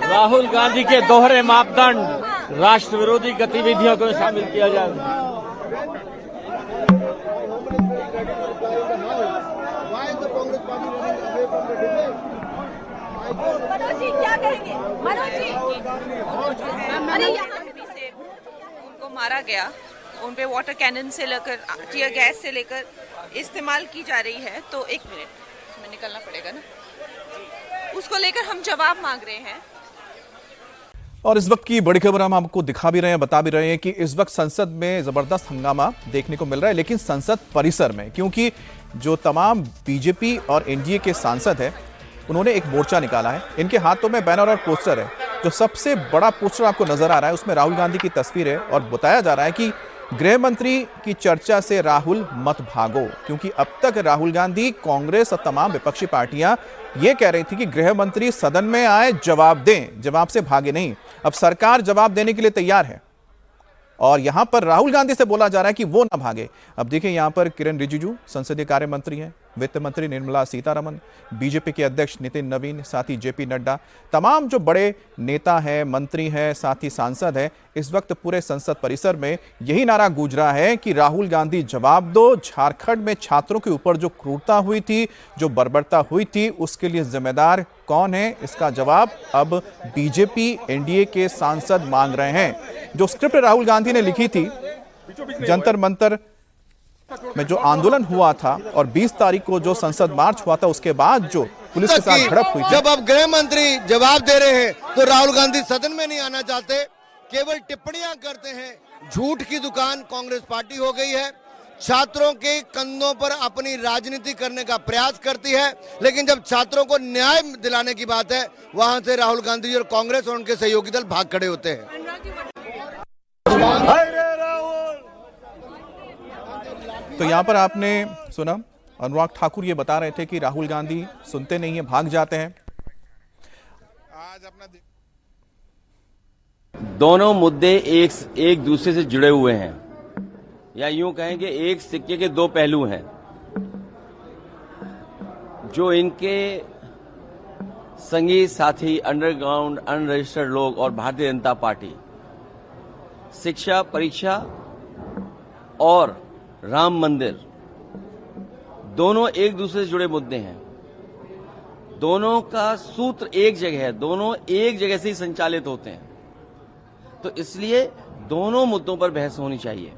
राहुल गांधी के दोहरे मापदंड, राष्ट्र विरोधी गतिविधियों को शामिल किया जाए। मनोज जी क्या कहेंगे? मनोज जी, अरे यहाँ से उनको मारा गया, उन पे वाटर कैनन से लेकर टीयर गैस से लेकर इस्तेमाल की जा रही है, तो एक मिनट में निकलना पड़ेगा ना, उसको लेकर हम जवाब मांग रहे हैं। और इस वक्त की बड़ी खबर हम आपको दिखा भी रहे हैं, बता भी रहे हैं कि इस वक्त संसद में जबरदस्त हंगामा देखने को मिल रहा है, लेकिन संसद परिसर में, क्योंकि जो तमाम बीजेपी और एनडीए के सांसद हैं उन्होंने एक मोर्चा निकाला है। इनके हाथों में बैनर और पोस्टर है। जो सबसे बड़ा पोस्टर आपको नजर आ रहा है उसमें राहुल गांधी की तस्वीर है और बताया जा रहा है कि गृह मंत्री की चर्चा से राहुल मत भागो, क्योंकि अब तक राहुल गांधी, कांग्रेस और तमाम विपक्षी पार्टियां ये कह रही थी कि गृह मंत्री सदन में आए, जवाब दें, जवाब से भागे नहीं। अब सरकार जवाब देने के लिए तैयार है। और यहां पर राहुल गांधी से बोला जा रहा है कि वो ना भागे। अब देखिए यहां पर किरेन रिजिजू संसदीय कार्य मंत्री हैं, वित्त मंत्री निर्मला सीतारमण, बीजेपी के अध्यक्ष नितिन नवीन, साथ ही जेपी नड्डा, तमाम जो बड़े नेता हैं, मंत्री हैं, साथ ही सांसद हैं। इस वक्त पूरे संसद परिसर में यही नारा गूंज रहा है कि राहुल गांधी जवाब दो, झारखंड में छात्रों के ऊपर जो क्रूरता हुई थी, जो बर्बरता हुई थी, उसके लिए जिम्मेदार कौन है, इसका जवाब अब बीजेपी एनडीए के सांसद मांग रहे हैं। जो स्क्रिप्ट राहुल गांधी ने लिखी थी जंतर मंतर में जो आंदोलन हुआ था और 20 तारीख को जो संसद मार्च हुआ था, उसके बाद जो पुलिस के साथ झड़प हुई थी। जब अब गृह मंत्री जवाब दे रहे हैं तो राहुल गांधी सदन में नहीं आना चाहते, केवल टिप्पणियां करते हैं। झूठ की दुकान कांग्रेस पार्टी हो गई है, छात्रों के कंधों पर अपनी राजनीति करने का प्रयास करती है, लेकिन जब छात्रों को न्याय दिलाने की बात है वहां से राहुल गांधी और कांग्रेस और उनके सहयोगी दल भाग खड़े होते हैं। तो यहां पर आपने सुना अनुराग ठाकुर ये बता रहे थे कि राहुल गांधी सुनते नहीं है, भाग जाते हैं। दोनों मुद्दे एक दूसरे से जुड़े हुए हैं, या यूं कहेंगे एक सिक्के के दो पहलू हैं। जो इनके संगी साथी अंडरग्राउंड अनरजिस्टर्ड लोग और भारतीय जनता पार्टी शिक्षा, परीक्षा और राम मंदिर दोनों एक दूसरे से जुड़े मुद्दे हैं। दोनों का सूत्र एक जगह है, दोनों एक जगह से ही संचालित होते हैं। तो इसलिए दोनों मुद्दों पर बहस होनी चाहिए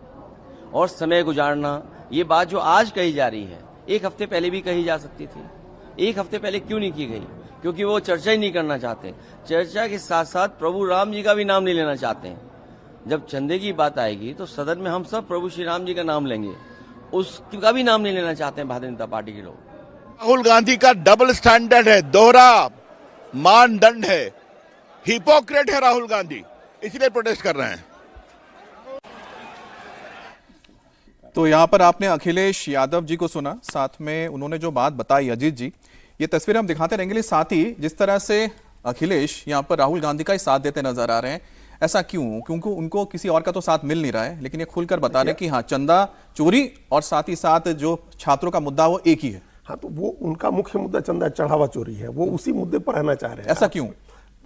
और समय गुजारना, ये बात जो आज कही जा रही है एक हफ्ते पहले भी कही जा सकती थी। एक हफ्ते पहले क्यों नहीं की गई? क्योंकि वो चर्चा ही नहीं करना चाहते। चर्चा के साथ साथ प्रभु राम जी का भी नाम नहीं लेना चाहते हैं। जब चंदे की बात आएगी तो सदन में हम सब प्रभु श्री राम जी का नाम लेंगे, उसका भी नाम नहीं लेना चाहते हैं भारतीय जनता पार्टी के लोग। राहुल गांधी का डबल स्टैंडर्ड है, दोहरा मानदंड है, हिपोक्रेट है राहुल गांधी, इसलिए प्रोटेस्ट कर रहे हैं। तो यहां पर आपने अखिलेश यादव जी को सुना, साथ में उन्होंने जो बात बताई अजीत जी, ये तस्वीर हम दिखाते रहेंगे। साथ ही जिस तरह से अखिलेश यहां पर राहुल गांधी का ही साथ देते नजर आ रहे हैं, ऐसा क्यों? क्योंकि उनको किसी और का तो साथ मिल नहीं रहा है, लेकिन ये खुलकर बता रहे कि हाँ, चंदा चोरी और साथ ही साथ जो छात्रों का मुद्दा वो एक ही है। हाँ, तो वो उनका मुख्य मुद्दा चंदा चढ़ावा चोरी है, वो उसी मुद्दे पर रहना चाह रहे हैं। ऐसा क्यों?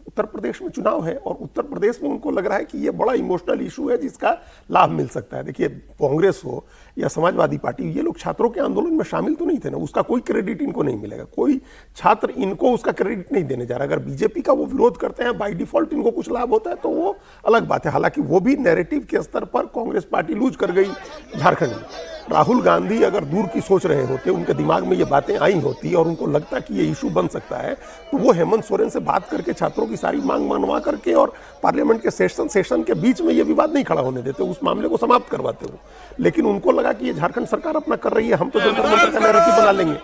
उत्तर प्रदेश में चुनाव है और उत्तर प्रदेश में उनको लग रहा है कि ये बड़ा इमोशनल इशू है जिसका लाभ मिल सकता है। देखिए, कांग्रेस हो या समाजवादी पार्टी, ये लोग छात्रों के आंदोलन में शामिल तो नहीं थे ना, उसका कोई क्रेडिट इनको नहीं मिलेगा। कोई छात्र इनको उसका क्रेडिट नहीं देने जा रहा। अगर बीजेपी का वो विरोध करते हैं, बाय डिफॉल्ट इनको कुछ लाभ होता है तो वो अलग बात है। हालांकि वो भी नैरेटिव के स्तर पर कांग्रेस पार्टी लूज कर गई झारखंड में। राहुल गांधी अगर दूर की सोच रहे होते, उनके दिमाग में ये बातें आई होती और उनको लगता कि ये इशू बन सकता है, तो वो हेमंत सोरेन से बात करके छात्रों की सारी मांग मनवा करके और पार्लियामेंट के सेशन के बीच में ये विवाद नहीं खड़ा होने देते, उस मामले को समाप्त करवाते हो। लेकिन उनको लगा कि ये झारखंड सरकार अपना कर रही है, हम तो जंतर मंतर का नैरेटिव बना लेंगे।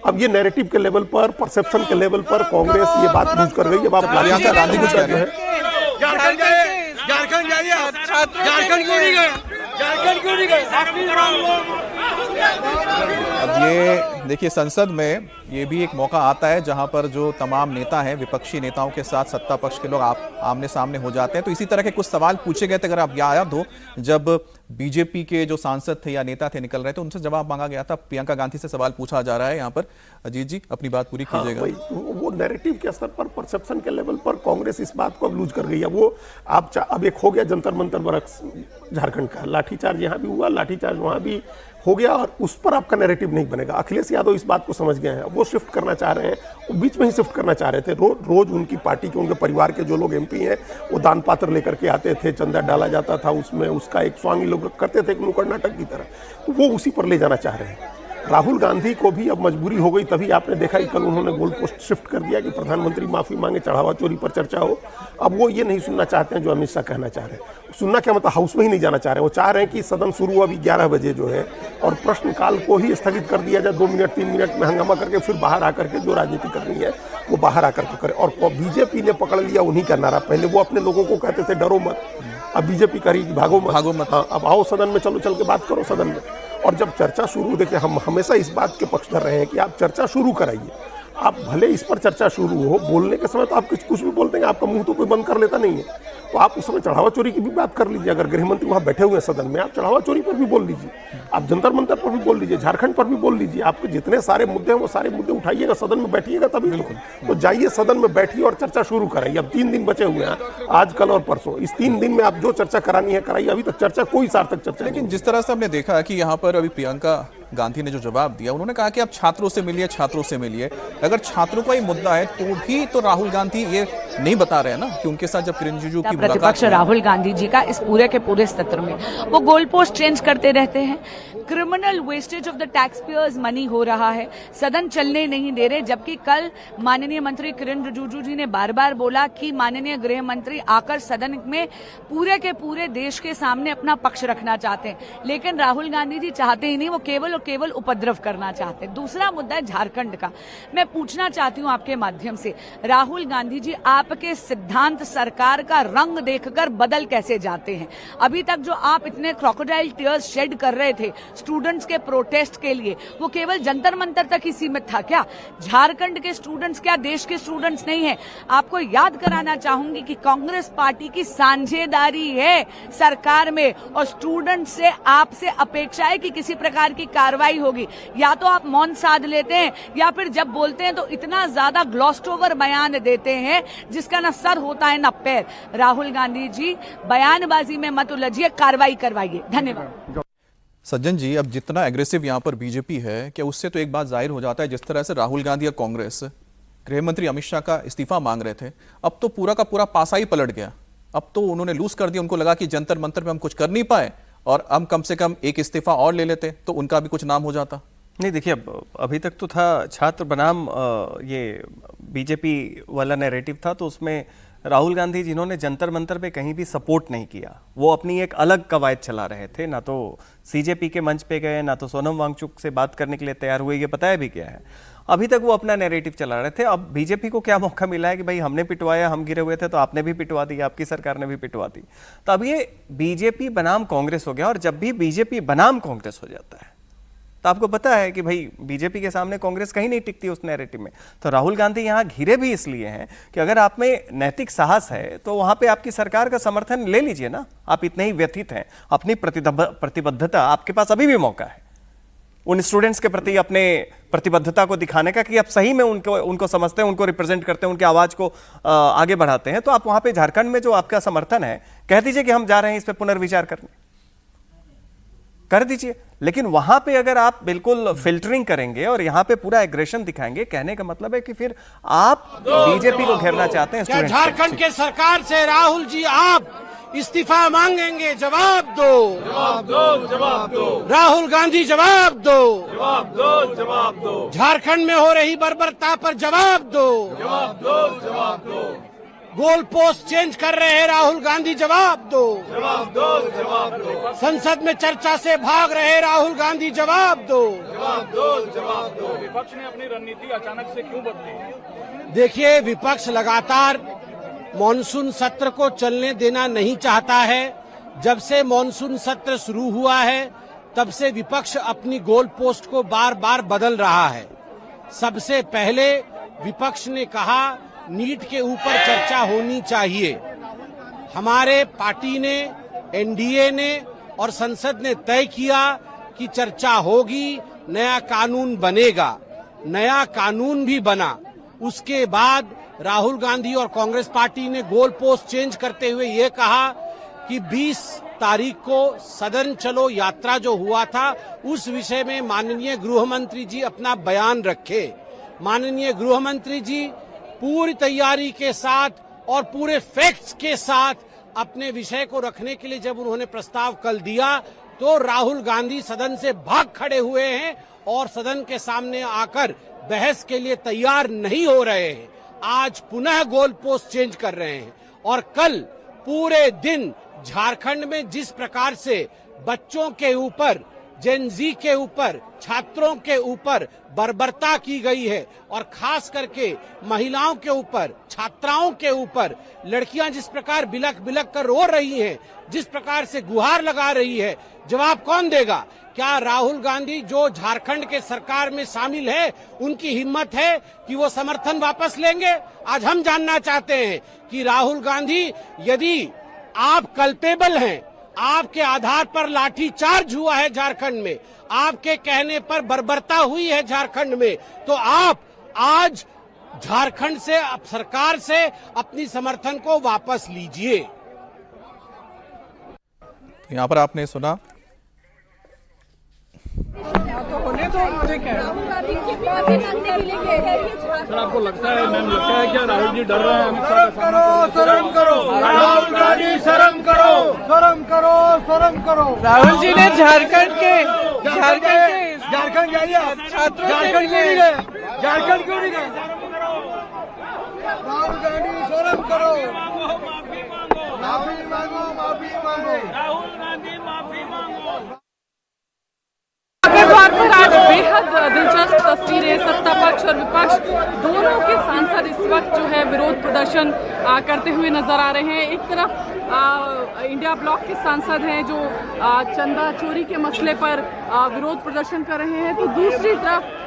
अब ये नैरेटिव के लेवल पर, परसेप्शन के लेवल पर कांग्रेस ये बात लूज कर गई। अब आप गांधी कुछ जो है झारखंड जाइए, झारखंड क्यों नहीं गए? झारखंड क्यों नहीं गए? अब ये देखिए, संसद में ये भी एक मौका आता है जहां पर जो तमाम नेता हैं, विपक्षी नेताओं के साथ सत्ता पक्ष के लोग आमने सामने हो जाते हैं। तो इसी तरह के कुछ सवाल पूछे गए थे, अगर आप याद हो, जब बीजेपी के जो सांसद थे या नेता थे निकल रहे थे, उनसे जवाब मांगा गया था। प्रियंका गांधी से सवाल पूछा जा रहा है यहाँ पर। अजीत जी, अपनी बात पूरी कीजिएगा। वो नैरेटिव के स्तर पर, परसेप्शन के लेवल पर कांग्रेस इस बात को अब लूज कर गई है। वो अब एक हो गया जंतर मंतर वर्क झारखंड का, लाठीचार्ज यहाँ भी हुआ, लाठीचार्ज वहां भी हो गया, और उस पर आपका नैरेटिव नहीं बनेगा। अखिलेश यादव इस बात को समझ गए हैं, वो शिफ्ट करना चाह रहे हैं, वो बीच में ही शिफ्ट करना चाह रहे थे। रोज उनकी पार्टी के, उनके परिवार के जो लोग एमपी हैं, वो दान पात्र लेकर के आते थे, चंदा डाला जाता था उसमें, उसका एक स्वांग लोग करते थे नुक्कड़ नाटक की तरह, तो वो उसी पर ले जाना चाह रहे हैं। राहुल गांधी को भी अब मजबूरी हो गई, तभी आपने देखा कि कल उन्होंने गोल पोस्ट शिफ्ट कर दिया कि प्रधानमंत्री माफी मांगे, चढ़ावा चोरी पर चर्चा हो। अब वो ये नहीं सुनना चाहते हैं जो अमित शाह कहना चाह रहे हैं। सुनना क्या मतलब, हाउस में ही नहीं जाना चाह रहे हैं। वो चाह रहे हैं कि सदन शुरू अभी 11 बजे जो है, और प्रश्नकाल को ही स्थगित कर दिया जाए, 2 मिनट 3 मिनट में हंगामा करके फिर बाहर आकर के जो राजनीति करनी है वो बाहर आकर के करे। और बीजेपी ने पकड़ लिया उन्हीं का नारा। पहले वो अपने लोगों को कहते थे डरो मत, अब बीजेपी करी भागो मत। हाँ, अब आओ सदन में, चलो चल के बात करो सदन में। और जब चर्चा शुरू, देखिए हम हमेशा इस बात के पक्षधर रहे हैं कि आप चर्चा शुरू कराइए। आप भले इस पर चर्चा शुरू हो, बोलने के समय तो आप कुछ भी बोलते हैं, आपका मुंह तो कोई बंद कर लेता नहीं है। तो आप उस समय चढ़ावा चोरी की भी बात कर लीजिए। अगर गृह मंत्री वहां बैठे हुए हैं सदन में, आप चढ़ावा चोरी पर भी बोल लीजिए, आप जंतर मंतर पर भी बोल लीजिए, झारखंड पर भी बोल लीजिए। आपके जितने सारे मुद्दे हैं वो सारे मुद्दे उठाइएगा, सदन में बैठिएगा तभी तो जाइए सदन में बैठिए और चर्चा शुरू कराइए। अब 3 दिन बचे हुए हैं, आज कल और परसों। इस 3 दिन में आप जो चर्चा करानी है कराइए। अभी तक चर्चा कोई सार्थक चर्चा। लेकिन जिस तरह से हमने देखा कि यहाँ पर अभी प्रियंका गांधी ने जो जवाब दिया, उन्होंने कहा कि आप छात्रों से मिलिए, छात्रों से मिलिए। अगर छात्रों का ही मुद्दा है तो भी तो राहुल गांधी ये नहीं बता रहे हैं ना कि उनके साथ जब किरण रिजिजू की प्रतिपक्ष राहुल गांधी जी का इस पूरे के पूरे सत्र में वो गोल पोस्ट चेंज करते रहते हैं। Criminal wastage of the tax payers money हो रहा है, सदन चलने नहीं दे रहे। जबकि कल माननीय मंत्री किरण रिजिजू जी ने बार बार बोला कि माननीय गृह मंत्री आकर सदन में पूरे के पूरे देश के सामने अपना पक्ष रखना चाहते हैं, लेकिन राहुल गांधी जी चाहते ही नहीं, वो केवल और केवल उपद्रव करना चाहते हैं। दूसरा मुद्दा है झारखंड का। मैं पूछना चाहती हूं आपके माध्यम से, राहुल गांधी जी आपके सिद्धांत सरकार का रंग देखकर बदल कैसे जाते हैं? अभी तक जो आप इतने क्रोकोडाइल टीयर्स शेड कर रहे थे स्टूडेंट्स के प्रोटेस्ट के लिए, वो केवल जंतर मंतर तक ही सीमित था क्या? झारखंड के स्टूडेंट्स क्या देश के स्टूडेंट्स नहीं है? आपको याद कराना चाहूंगी कि कांग्रेस पार्टी की साझेदारी है सरकार में, और स्टूडेंट से आपसे अपेक्षा है कि किसी प्रकार की कार्रवाई होगी। या तो आप मौन साध लेते हैं या फिर जब बोलते हैं तो इतना ज्यादा ग्लॉस्ड ओवर बयान देते हैं जिसका ना सर होता है ना पैर। राहुल गांधी जी बयानबाजी में मत उलझिए, कार्रवाई करवाइए। धन्यवाद। सज्जन जी, अब जितना एग्रेसिव यहाँ पर बीजेपी है, क्या उससे तो एक बात जाहिर हो जाता है, जिस तरह से राहुल गांधी और कांग्रेस गृह मंत्री अमित शाह का इस्तीफा मांग रहे थे, अब तो पूरा का पूरा पासा ही पलट गया। अब तो उन्होंने लूज कर दिया। उनको लगा कि जंतर मंतर में हम कुछ कर नहीं पाए और हम कम से कम एक इस्तीफा और ले लेते तो उनका भी कुछ नाम हो जाता। नहीं देखिए, अभी तक तो था छात्र बनाम ये बीजेपी वाला नैरेटिव था, तो उसमें राहुल गांधी जिन्होंने जंतर मंतर पे कहीं भी सपोर्ट नहीं किया, वो अपनी एक अलग कवायद चला रहे थे। ना तो सीजेपी के मंच पे गए, ना तो सोनम वांगचुक से बात करने के लिए तैयार हुए, ये बताया भी क्या है। अभी तक वो अपना नैरेटिव चला रहे थे। अब बीजेपी को क्या मौका मिला है कि भाई हमने पिटवाया, हम गिरे हुए थे तो आपने भी पिटवा दी, आपकी सरकार ने भी पिटवा दी। तो अब ये बीजेपी बनाम कांग्रेस हो गया। और जब भी बीजेपी बनाम कांग्रेस हो जाता है तो आपको पता है कि भाई बीजेपी के सामने कांग्रेस कहीं नहीं टिकती उस नैरेटिव में। तो राहुल गांधी यहां घिरे भी इसलिए हैं कि अगर आप में नैतिक साहस है तो वहां पे आपकी सरकार का समर्थन ले लीजिए ना। आप इतने ही व्यथित हैं, अपनी प्रतिबद्धता, आपके पास अभी भी मौका है उन स्टूडेंट्स के प्रति अपने प्रतिबद्धता को दिखाने का कि आप सही में उनको समझते हैं, उनको रिप्रेजेंट करते हैं, उनकी आवाज को आगे बढ़ाते हैं। तो आप वहां पे झारखंड में जो आपका समर्थन है, कह दीजिए कि हम जा रहे हैं इस पे पुनर्विचार करने, कर दीजिए। लेकिन वहां पे अगर आप बिल्कुल फिल्टरिंग करेंगे और यहां पे पूरा एग्रेशन दिखाएंगे, कहने का मतलब है कि फिर आप बीजेपी को घेरना चाहते हैं। क्या झारखंड के सरकार से राहुल जी आप इस्तीफा मांगेंगे? जवाब दो, जवाब दो, जवाब दो। राहुल गांधी जवाब दो, जवाब दो, जवाब दो। झारखंड में हो रही बर्बरता पर जवाब दो, जवाब दो, जवाब दो। गोल पोस्ट चेंज कर रहे हैं राहुल गांधी, जवाब दो, जवाब दो, जवाब दो। संसद में चर्चा से भाग रहे राहुल गांधी, जवाब दो, जवाब दो, जवाब दो। विपक्ष ने अपनी रणनीति अचानक से क्यों बदली? देखिए, विपक्ष लगातार मॉनसून सत्र को चलने देना नहीं चाहता है। जब से मॉनसून सत्र शुरू हुआ है तब से विपक्ष अपनी गोल पोस्ट को बार बार बदल रहा है। सबसे पहले विपक्ष ने कहा नीट के ऊपर चर्चा होनी चाहिए। हमारे पार्टी ने, एनडीए ने और संसद ने तय किया कि चर्चा होगी, नया कानून बनेगा। नया कानून भी बना। उसके बाद राहुल गांधी और कांग्रेस पार्टी ने गोल पोस्ट चेंज करते हुए ये कहा कि 20 तारीख को सदन चलो यात्रा जो हुआ था उस विषय में माननीय गृह मंत्री जी अपना बयान रखे। माननीय गृह मंत्री जी पूरी तैयारी के साथ और पूरे फैक्ट्स के साथ अपने विषय को रखने के लिए जब उन्होंने प्रस्ताव कल दिया तो राहुल गांधी सदन से भाग खड़े हुए हैं और सदन के सामने आकर बहस के लिए तैयार नहीं हो रहे हैं। आज पुनः गोल पोस्ट चेंज कर रहे हैं और कल पूरे दिन झारखंड में जिस प्रकार से बच्चों के ऊपर, जेनजी के ऊपर, छात्रों के ऊपर बर्बरता की गई है और खास करके महिलाओं के ऊपर, छात्राओं के ऊपर, लड़कियां जिस प्रकार बिलख बिलख कर रो रही हैं, जिस प्रकार से गुहार लगा रही है, जवाब कौन देगा? क्या राहुल गांधी जो झारखंड के सरकार में शामिल है उनकी हिम्मत है कि वो समर्थन वापस लेंगे? आज हम जानना चाहते हैं कि राहुल गांधी यदि आप कल्पेबल हैं, आपके आधार पर लाठी चार्ज हुआ है झारखंड में, आपके कहने पर बर्बरता हुई है झारखंड में, तो आप आज झारखंड से सरकार से अपनी समर्थन को वापस लीजिए। यहां पर आपने सुना सर, आपको लगता है मैम, लगता है क्या राहुल जी डर रहे हैं अमित शाह का सामना करने से? शर्म करो राहुल गांधी, शर्म करो, शर्म करो, शर्म करो। राहुल जी ने झारखंड जाइए, झारखंड क्यों नहीं गए? झारखंड क्यों नहीं गए? राहुल गांधी, शर्म करो, माफी मांगो, माफी मांगो। राहुल गांधी माफी मांगो। द्वार पर आज बेहद दिलचस्प तस्वीरें, सत्ता पक्ष और विपक्ष दोनों के सांसद इस वक्त जो है विरोध प्रदर्शन करते हुए नजर आ रहे हैं। एक तरफ इंडिया ब्लॉक के सांसद हैं जो चंदा चोरी के मसले पर विरोध प्रदर्शन कर रहे हैं, तो दूसरी तरफ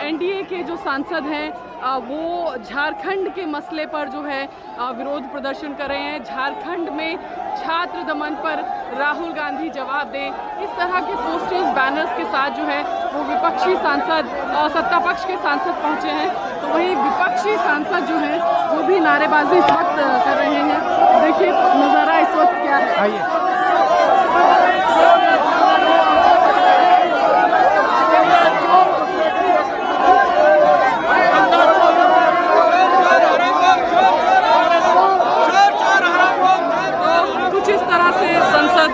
एनडीए के जो सांसद हैं वो झारखंड के मसले पर जो है विरोध प्रदर्शन कर रहे हैं। झारखंड में छात्र दमन पर राहुल गांधी जवाब दें, इस तरह के पोस्टर्स, बैनर्स के साथ जो है वो विपक्षी सांसद, सत्ता पक्ष के सांसद पहुंचे हैं, तो वहीं विपक्षी सांसद जो है वो भी नारेबाजी इस वक्त कर रहे हैं। देखिए नज़ारा इस वक्त क्या है, आइए।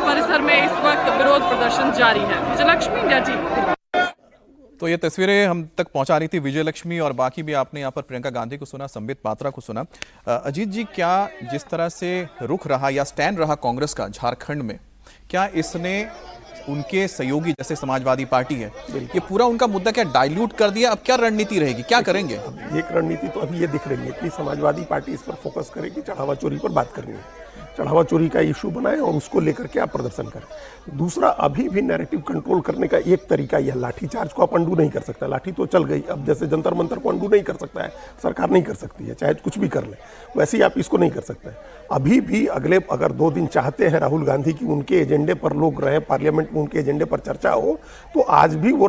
परिसर में इस वक्त विरोध प्रदर्शन जारी है। Vijayalakshmi, India TV. तो ये तस्वीरें हम तक पहुंचा रही थी विजयलक्ष्मी, और बाकी भी आपने यहाँ पर प्रियंका गांधी को सुना, संबित पात्रा को सुना। अजीत जी, क्या जिस तरह से रुख रहा या स्टैंड रहा कांग्रेस का झारखंड में, क्या इसने उनके सहयोगी जैसे समाजवादी पार्टी है, ये पूरा उनका मुद्दा क्या डाइल्यूट कर दिया? अब क्या रणनीति रहेगी, क्या करेंगे? एक रणनीति तो अभी ये दिख रही है कि समाजवादी पार्टी इस पर फोकस करेगी, चढ़ावा चोरी पर बात करनी है, चढ़ावा चोरी का इशू बनाए और उसको लेकर के आप प्रदर्शन करें। दूसरा, अभी भी नैरेटिव कंट्रोल करने का एक तरीका यह, लाठी चार्ज को आप अंडू नहीं कर सकता, लाठी तो चल गई, अब जैसे जंतर मंतर को अंडू नहीं कर सकता है, सरकार नहीं कर सकती है, चाहे कुछ भी कर ले, वैसे ही आप इसको नहीं कर सकते। अभी भी अगले अगर 2 दिन चाहते हैं राहुल गांधी की उनके एजेंडे पर लोग रहें, पार्लियामेंट में उनके एजेंडे पर चर्चा हो, तो आज भी वो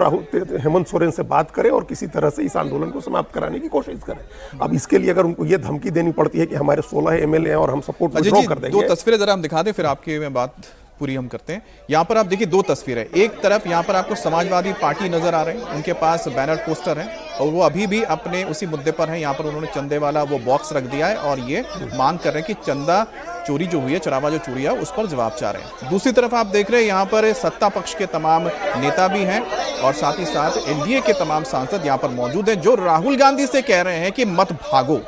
हेमंत सोरेन से बात करें और किसी तरह से इस आंदोलन को समाप्त कराने की कोशिश करें। अब इसके लिए अगर उनको ये धमकी देनी पड़ती है कि हमारे 16 MLA हैं और हम सपोर्ट विड्रॉ कर देंगे। 2 तस्वीरें जरा हम दिखा दें, फिर आपकी मैं बात पूरी हम करते हैं। यहाँ पर आप देखिए 2 तस्वीरें, एक तरफ यहाँ पर आपको समाजवादी पार्टी नजर आ रहे हैं, उनके पास बैनर पोस्टर है और वो अभी भी अपने उसी मुद्दे पर हैं। यहाँ पर उन्होंने चंदे वाला वो बॉक्स रख दिया है और ये मांग कर रहे हैं कि चंदा चोरी जो हुई है, चढ़ावा जो चोरी है, उस पर जवाब चाह रहे हैं। दूसरी तरफ आप देख रहे हैं यहाँ पर सत्ता पक्ष के तमाम नेता भी हैं और साथ ही साथ एनडीए के तमाम सांसद यहाँ पर मौजूद हैं, जो राहुल गांधी से कह रहे हैं कि मत भागो,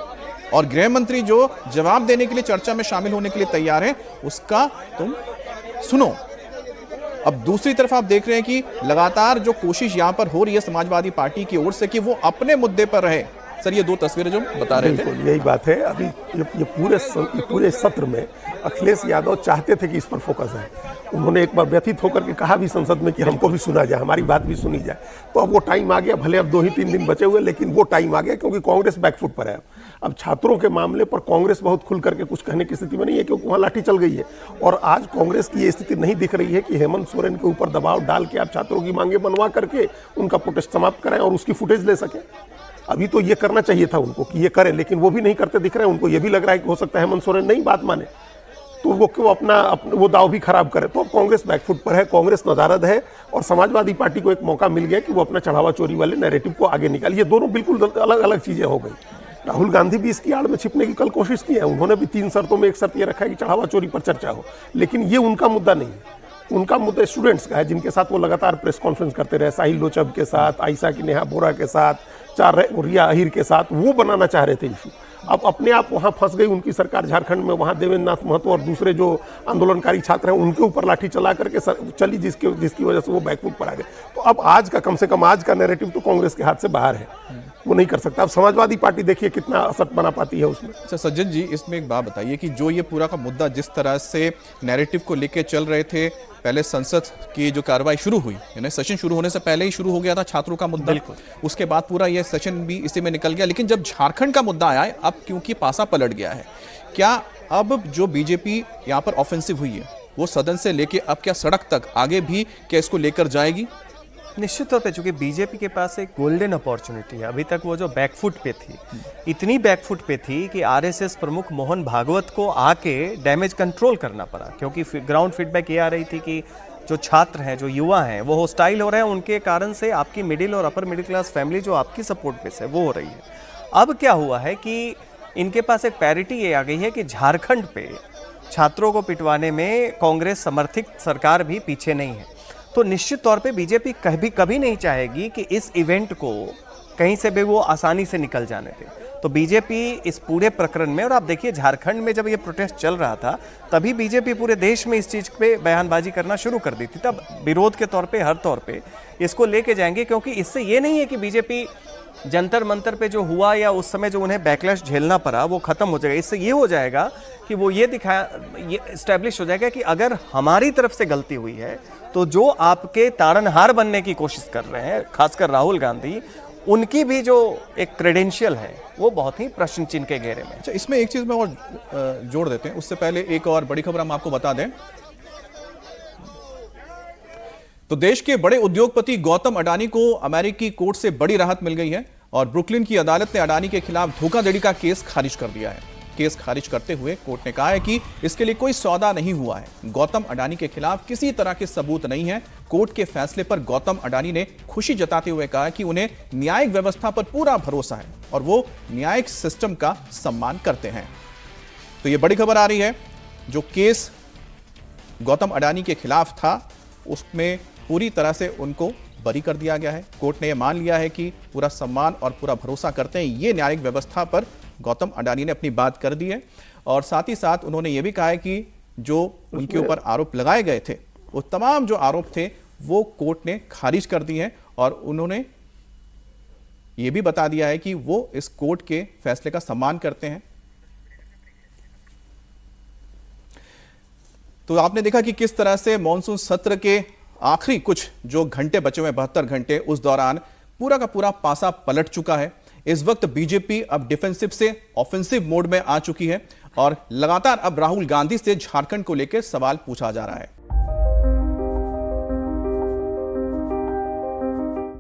और गृह मंत्री जो जवाब देने के लिए चर्चा में शामिल होने के लिए तैयार है, उसका तुम सुनो। अब दूसरी तरफ आप देख रहे हैं कि लगातार जो कोशिश यहां पर हो रही है समाजवादी पार्टी की ओर से कि वो अपने मुद्दे पर रहे। सर, ये 2 तस्वीरें जो बता रहे थे, यही बात है। अभी ये पूरे सत्र में अखिलेश यादव चाहते थे कि इस पर फोकस है। उन्होंने एक बार व्यथित होकर के कहा भी संसद में कि हमको भी सुना जाए, हमारी बात भी सुनी जाए। तो अब वो टाइम आ गया, भले अब 2 ही 3 दिन बचे हुए, लेकिन वो टाइम आ गया क्योंकि कांग्रेस बैकफुट पर है। अब छात्रों के मामले पर कांग्रेस बहुत खुल करके कुछ कहने की स्थिति में नहीं है क्योंकि वहाँ लाठी चल गई है। और आज कांग्रेस की ये स्थिति नहीं दिख रही है कि हेमंत सोरेन के ऊपर दबाव डाल के आप छात्रों की मांगे बनवा करके उनका प्रोटेस्ट समाप्त कराएं और उसकी फुटेज ले सकें। अभी तो ये करना चाहिए था उनको कि ये करें, लेकिन वो भी नहीं करते दिख रहे हैं। उनको ये भी लग रहा है कि हो सकता है हेमंत सोरेन नहीं बात माने, तो वो क्यों अपना वो दाव भी खराब करे। तो अब कांग्रेस बैकफुट पर है, कांग्रेस नदारद है और समाजवादी पार्टी को एक मौका मिल गया कि वो अपना चढ़ावा चोरी वाले नैरेटिव को आगे निकाले। ये दोनों बिल्कुल अलग अलग चीजें हो गई। राहुल गांधी भी इसकी आड़ में छिपने की कल कोशिश की है। उन्होंने भी 3 शर्तों में एक शर्त ये रखा है कि चढ़ावा चोरी पर चर्चा हो, लेकिन ये उनका मुद्दा नहीं है। उनका मुद्दा स्टूडेंट्स का है, जिनके साथ वो लगातार प्रेस कॉन्फ्रेंस करते रहे, साहिल लोचब के साथ, आयशा की नेहा बोरा के साथ, रिया अहिर के साथ, वो बनाना चाह रहे थे इशू। अब अपने आप वहाँ फंस गई उनकी सरकार झारखंड में। वहाँ देवेंद्र नाथ महतो और दूसरे जो आंदोलनकारी छात्र हैं उनके ऊपर लाठी चला करके चली, जिसकी वजह से वो बैकफुट पर आ गए। तो अब आज का, कम से कम आज का नैरेटिव तो कांग्रेस के हाथ से बाहर है, वो नहीं कर सकता। अब समाजवादी पार्टी देखिए कितना असर बना पाती है उसमें। अच्छा सज्जन जी, इसमें एक बात बताइए कि जो ये पूरा का मुद्दा जिस तरह से नैरेटिव को लेके चल रहे थे, पहले संसद की जो कार्रवाई शुरू हुई, यानी सेशन शुरू होने से पहले ही शुरू हो गया था छात्रों का मुद्दा, उसके बाद पूरा ये सेशन भी इसी में निकल गया। लेकिन जब झारखंड का मुद्दा आया, अब क्योंकि पासा पलट गया है, क्या अब जो बीजेपी यहाँ पर ऑफेंसिव हुई है वो सदन से लेके अब क्या सड़क तक आगे भी क्या इसको लेकर जाएगी? निश्चित तौर पे, चूंकि बीजेपी के पास एक गोल्डन अपॉर्चुनिटी है। अभी तक वो जो बैकफुट पे थी, इतनी बैकफुट पे थी कि आरएसएस प्रमुख मोहन भागवत को आके डैमेज कंट्रोल करना पड़ा, क्योंकि ग्राउंड फीडबैक ये आ रही थी कि जो छात्र हैं, जो युवा हैं, वो हॉस्टाइल हो रहे हैं। उनके कारण से आपकी मिडिल और अपर मिडिल क्लास फैमिली जो आपकी सपोर्ट बेस है वो हो रही है। अब क्या हुआ है कि इनके पास एक पैरिटी ये आ गई है कि झारखंड पे छात्रों को पिटवाने में कांग्रेस समर्थित सरकार भी पीछे नहीं है। तो निश्चित तौर पे बीजेपी कभी नहीं चाहेगी कि इस इवेंट को कहीं से भी वो आसानी से निकल जाने दे। तो बीजेपी इस पूरे प्रकरण में, और आप देखिए झारखंड में जब ये प्रोटेस्ट चल रहा था तभी बीजेपी पूरे देश में इस चीज़ पे बयानबाजी करना शुरू कर दी थी। तब विरोध के तौर पे हर तौर पे इसको लेके जाएंगे, क्योंकि इससे ये नहीं है कि बीजेपी जंतर मंतर पे जो हुआ या उस समय जो उन्हें बैकलैश झेलना पड़ा वो खत्म हो जाएगा। इससे ये हो जाएगा कि वो ये एस्टैब्लिश हो जाएगा कि अगर हमारी तरफ से गलती हुई है तो जो आपके ताड़नहार बनने की कोशिश कर रहे हैं, खासकर राहुल गांधी, उनकी भी जो एक क्रेडेंशियल है वो बहुत ही प्रश्न चिन्ह के घेरे में। अच्छा, इसमें एक चीज में और जोड़ देते हैं, उससे पहले एक और बड़ी खबर हम आपको बता दें। तो देश के बड़े उद्योगपति गौतम अडानी को अमेरिकी कोर्ट से बड़ी राहत मिल गई है और ब्रुकलिन की अदालत ने अडानी के खिलाफ धोखाधड़ी का केस खारिज कर दिया है। केस खारिज करते हुए कोर्ट ने कहा है कि इसके लिए कोई सौदा नहीं हुआ है। गौतम अडानी के खिलाफ किसी तरह के सबूत नहीं है। कोर्ट के फैसले पर गौतम अडानी ने खुशी जताते हुए कहा कि उन्हें न्यायिक व्यवस्था पर पूरा भरोसा है और वो न्यायिक सिस्टम का सम्मान करते हैं। तो ये बड़ी खबर आ रही है, जो केस गौतम अडानी के खिलाफ था उसमें पूरी तरह से उनको बरी कर दिया गया है। कोर्ट ने यह मान लिया है कि पूरा सम्मान और पूरा भरोसा करते हैं। ये न्यायिक व्यवस्था पर गौतम अडानी ने अपनी बात कर दी है और साथ ही साथ उन्होंने ये भी कहा है कि जो उनके ऊपर आरोप लगाए गए थे वो तमाम जो आरोप थे वो कोर्ट ने खारिज कर दिए हैं और उन्होंने ये भी बता दिया है कि वो इस कोर्ट के फैसले का सम्मान करते हैं। तो आपने देखा कि किस तरह से मॉनसून सत्र के आखिरी कुछ जो घंटे बचे हुए 72 घंटे, उस दौरान पूरा का पूरा पासा पलट चुका है। इस वक्त बीजेपी अब डिफेंसिव से ऑफेंसिव मोड में आ चुकी है और लगातार अब राहुल गांधी से झारखंड को लेकर सवाल पूछा जा रहा है।